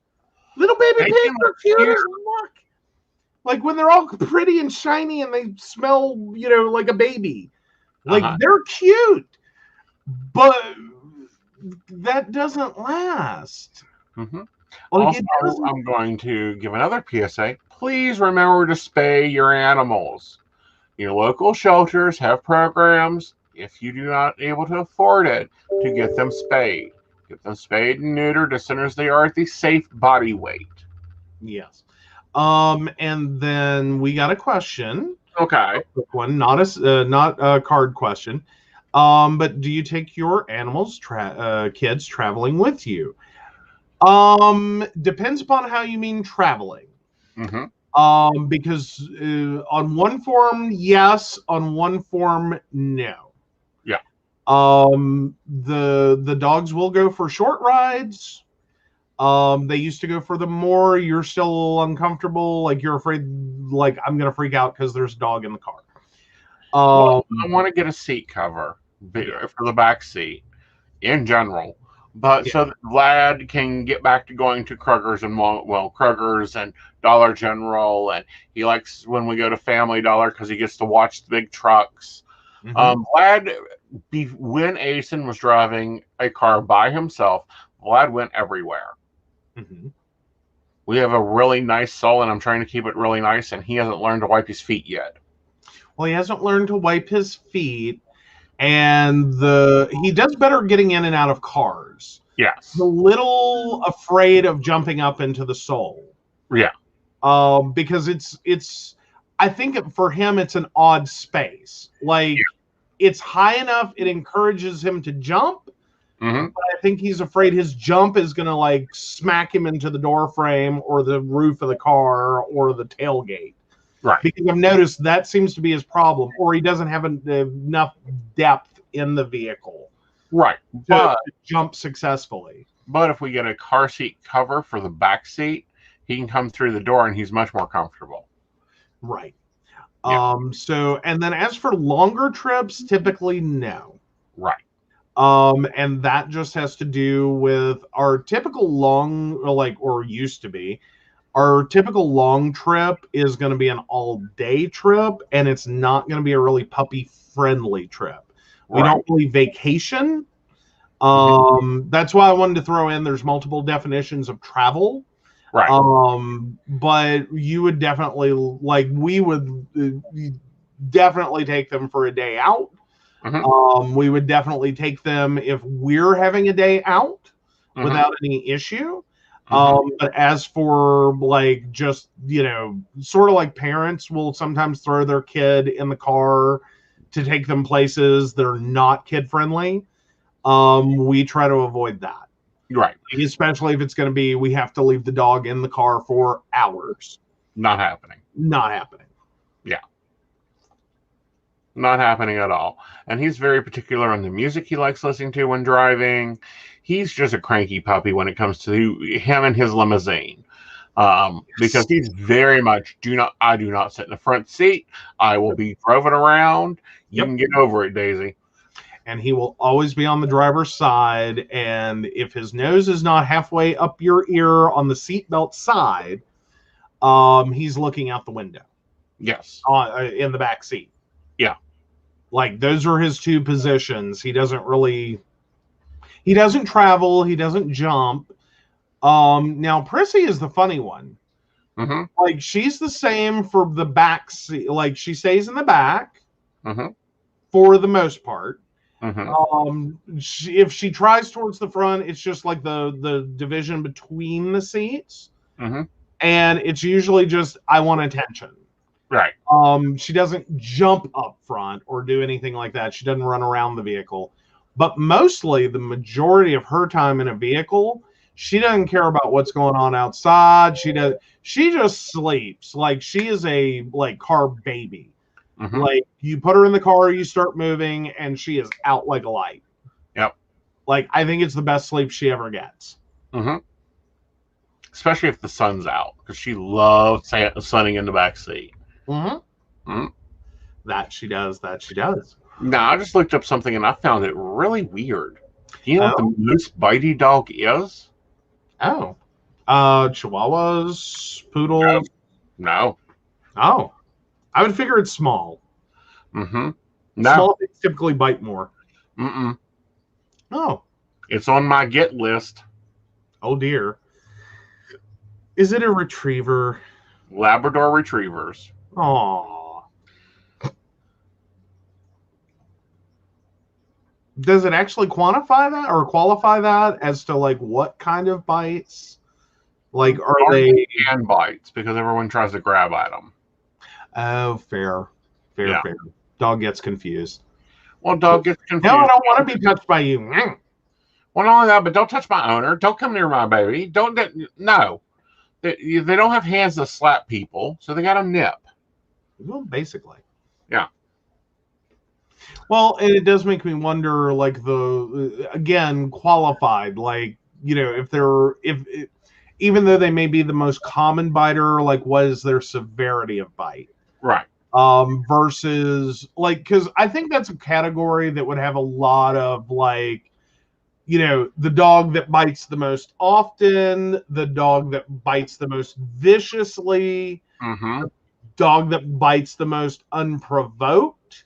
Little baby pigs are cute as fuck. When they're all pretty and shiny and they smell, like a baby. They're cute. But that doesn't last. Mm-hmm. Also, I'm going to give another PSA. Please remember to spay your animals. Your local shelters have programs, if you do not able to afford it, to get them spayed. Get them spayed and neutered as soon as they are at the safe body weight. Yes. And then we got a question. Okay. A quick one, not a card question. But do you take your animals, kids, traveling with you? Depends upon how you mean traveling. Mm-hmm. Because on one form, yes. On one form, no. Yeah. The dogs will go for short rides. They used to go for them more. You're still a little uncomfortable. You're afraid, I'm going to freak out because there's a dog in the car. Well, I want to get a seat cover for the back seat in general. But so that Vlad can get back to going to Kroger's and Dollar General, and he likes when we go to Family Dollar because he gets to watch the big trucks. Mm-hmm. Vlad, when Aeson was driving a car by himself, Vlad went everywhere. Mm-hmm. We have a really nice soul, and I'm trying to keep it really nice, and he hasn't learned to wipe his feet yet. Well, he hasn't learned to wipe his feet, and he does better getting in and out of cars. Yes. He's a little afraid of jumping up into the soul. Yeah. Because it's I think for him it's an odd space. Like it's high enough, it encourages him to jump. Mm-hmm. But I think he's afraid his jump is going to like smack him into the door frame or the roof of the car or the tailgate. Right. Because I've noticed that seems to be his problem, or he doesn't have enough depth in the vehicle. Right. To jump successfully. But if we get a car seat cover for the back seat, he can come through the door and he's much more comfortable. Right. Yeah. So, and then as for longer trips, typically no. Right. And that just has to do with our typical long, or used to be, our typical long trip is going to be an all-day trip, and it's not going to be a really puppy-friendly trip. We don't really vacation. That's why I wanted to throw in there's multiple definitions of travel. Right. But you would definitely, we would definitely take them for a day out. Mm-hmm. We would definitely take them if we're having a day out without any issue. But as for just, sort of like parents will sometimes throw their kid in the car to take them places that are not kid friendly. We try to avoid that. Right. Especially if it's going to be, we have to leave the dog in the car for hours. Not happening. Not happening. Yeah. Not happening at all. And he's very particular on the music he likes listening to when driving. He's just a cranky puppy when it comes to him and his limousine. Because he's very much, I do not sit in the front seat. I will be driven around. You can get over it, Daisy. And he will always be on the driver's side. And if his nose is not halfway up your ear on the seatbelt side, he's looking out the window. Yes. In the back seat. Yeah. Those are his two positions. He doesn't travel. He doesn't jump. Now Prissy is the funny one. Mm-hmm. She's the same for the back seat. She stays in the back for the most part. If she tries towards the front, it's just like the division between the seats. And it's usually just, I want attention. Right. She doesn't jump up front or do anything like that. She doesn't run around the vehicle. But mostly the majority of her time in a vehicle, she doesn't care about what's going on outside. She just sleeps. She is a car baby. You put her in the car, you start moving, and she is out like a light. Yep. I think it's the best sleep she ever gets. Especially if the sun's out, because she loves sunning in the back seat. That she does. Now, I just looked up something and I found it really weird. Do you know what the most bitey dog is? Oh. Chihuahuas, poodles? No. Oh. I would figure it's small. No. Small things typically bite more. Oh. It's on my get list. Oh, dear. Is it a retriever? Labrador retrievers. Aww. Does it actually quantify that or qualify that as to what kind of bites? Are they hand bites because everyone tries to grab at them? Oh, fair. Dog gets confused. Well, dog gets confused. No, I don't want to be touched by you. Well, not only that, but don't touch my owner. Don't come near my baby. No. They don't have hands to slap people, so they got to nip. Well, basically. Yeah. Well, and it does make me wonder, again, qualified, if even though they may be the most common biter, what is their severity of bite? Right. Versus, because I think that's a category that would have a lot of, the dog that bites the most often, the dog that bites the most viciously, the dog that bites the most unprovoked,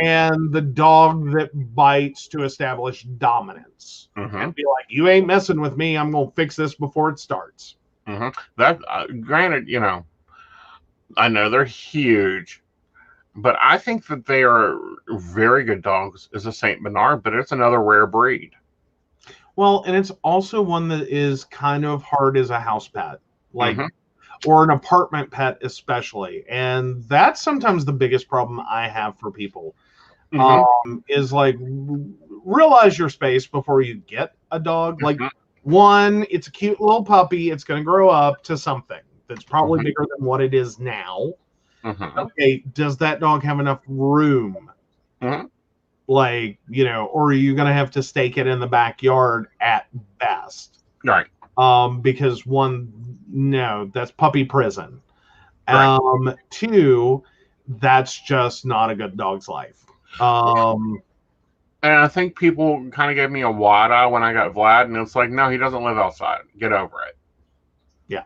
and the dog that bites to establish dominance and be like, you ain't messing with me, I'm going to fix this before it starts. That, granted, I know they're huge, But I think that they are very good dogs as a Saint Bernard, but it's another rare breed. Well, and it's also one that is kind of hard as a house pet, like, Mhm. or an apartment pet especially. And that's sometimes the biggest problem I have for people. Mhm. Is like, realize your space before you get a dog. Like, Mhm. one, it's a cute little puppy. It's going to grow up to something that's probably Mhm. bigger than what it is now. Mhm. Okay, does that dog have enough room? Mhm. Like, or are you going to have to stake it in the backyard at best? Right. Because one, no, that's puppy prison. Right. Two, that's just not a good dog's life. And I think people kind of gave me a wide eye when I got Vlad, and it's like, no, he doesn't live outside. Get over it. Yeah.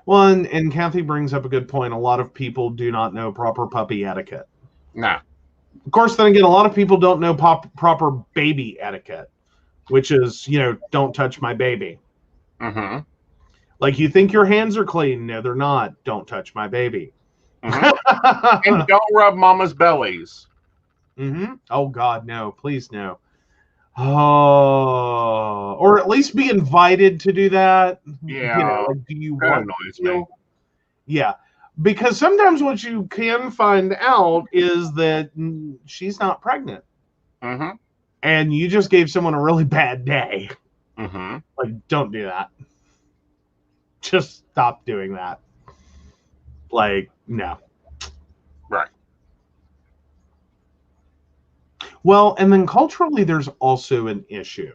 Well, and Kathy brings up a good point. A lot of people do not know proper puppy etiquette. Nah. Of course, then again, a lot of people don't know proper baby etiquette, which is, don't touch my baby. Mm-hmm. Like, you think your hands are clean. No, they're not. Don't touch my baby. Mm-hmm. And don't rub mama's bellies. Mm-hmm. Oh, God, no. Please, no. Oh, or at least be invited to do that. Yeah. Like, do you That want annoys to? me. Yeah. Because sometimes what you can find out is that she's not pregnant. Mm-hmm. And you just gave someone a really bad day. Mm-hmm. Like, don't do that. Just stop doing that. Like, no. Right. Well, and then culturally, there's also an issue.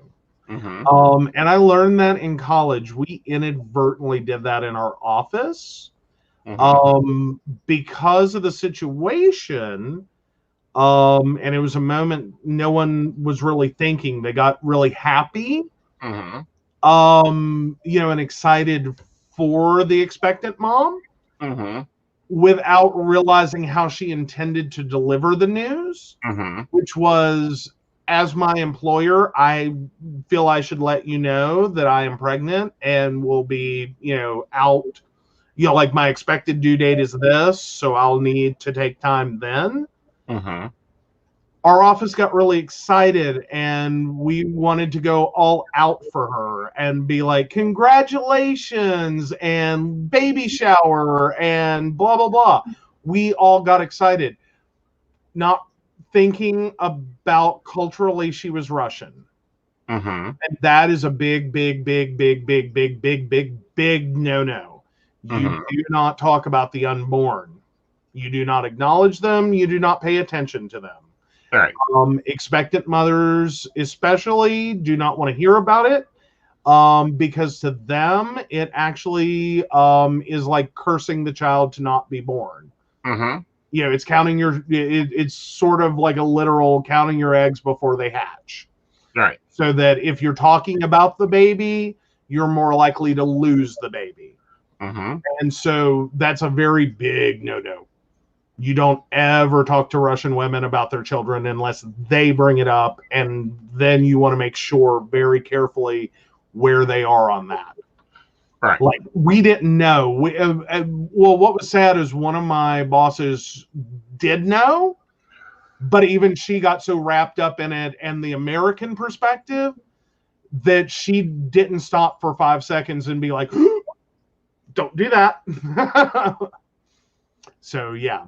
Mm-hmm. And I learned that in college. We inadvertently did that in our office. Mm-hmm. Because of the situation. And it was a moment no one was really thinking. They got really happy, Mm-hmm. and excited for the expectant mom Mm-hmm. without realizing how she intended to deliver the news, Mm-hmm. which was, as my employer, I feel I should let you know that I am pregnant and will be, out, like my expected due date is this, so I'll need to take time then. Mm-hmm. Our office got really excited and we wanted to go all out for her and be like, congratulations and baby shower and blah, blah, blah. We all got excited, not thinking about culturally she was Russian. Mm-hmm. And that is a big, big, big, big, big, big, big, big, big no-no. You Mm-hmm. do not talk about the unborn. You do not acknowledge them. You do not pay attention to them. Right. Expectant mothers especially do not want to hear about it, because to them it actually is like cursing the child to not be born. Mm-hmm. It's counting it's sort of like a literal counting your eggs before they hatch. Right. So that if you're talking about the baby, you're more likely to lose the baby. Mm-hmm. And so that's a very big no-no. You don't ever talk to Russian women about their children unless they bring it up, and then you want to make sure very carefully where they are on that. Right. Like, we didn't know. Well, what was sad is one of my bosses did know, but even she got so wrapped up in it and the American perspective that she didn't stop for 5 seconds and be like, don't do that. So, yeah.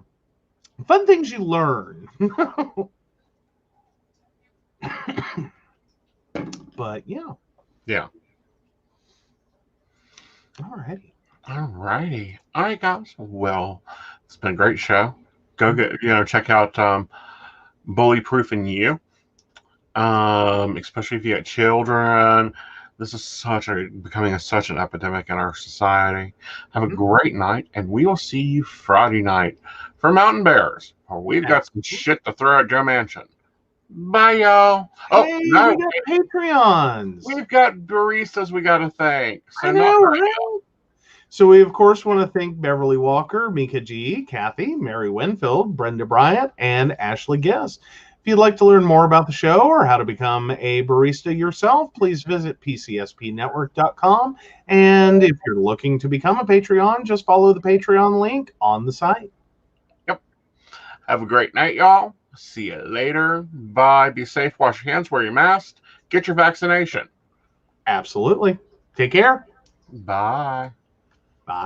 Fun things you learn. But yeah. Yeah. Alrighty. All right, guys. Well, it's been a great show. Go check out Bully Proofing You. Especially if you got children. This is becoming such an epidemic in our society. Have a great night, and we will see you Friday night for Mountain Bears. We've got some shit to throw at Joe Manchin. Bye, y'all. Hey, we got Patreons. We've got baristas we got to thank. So I know, right? So we, of course, want to thank Beverly Walker, Mika G, Kathy, Mary Winfield, Brenda Bryant, and Ashley Guest. If you'd like to learn more about the show or how to become a barista yourself, please visit PCSPnetwork.com. And if you're looking to become a Patreon, just follow the Patreon link on the site. Yep. Have a great night, y'all. See you later. Bye. Be safe. Wash your hands. Wear your mask. Get your vaccination. Absolutely. Take care. Bye.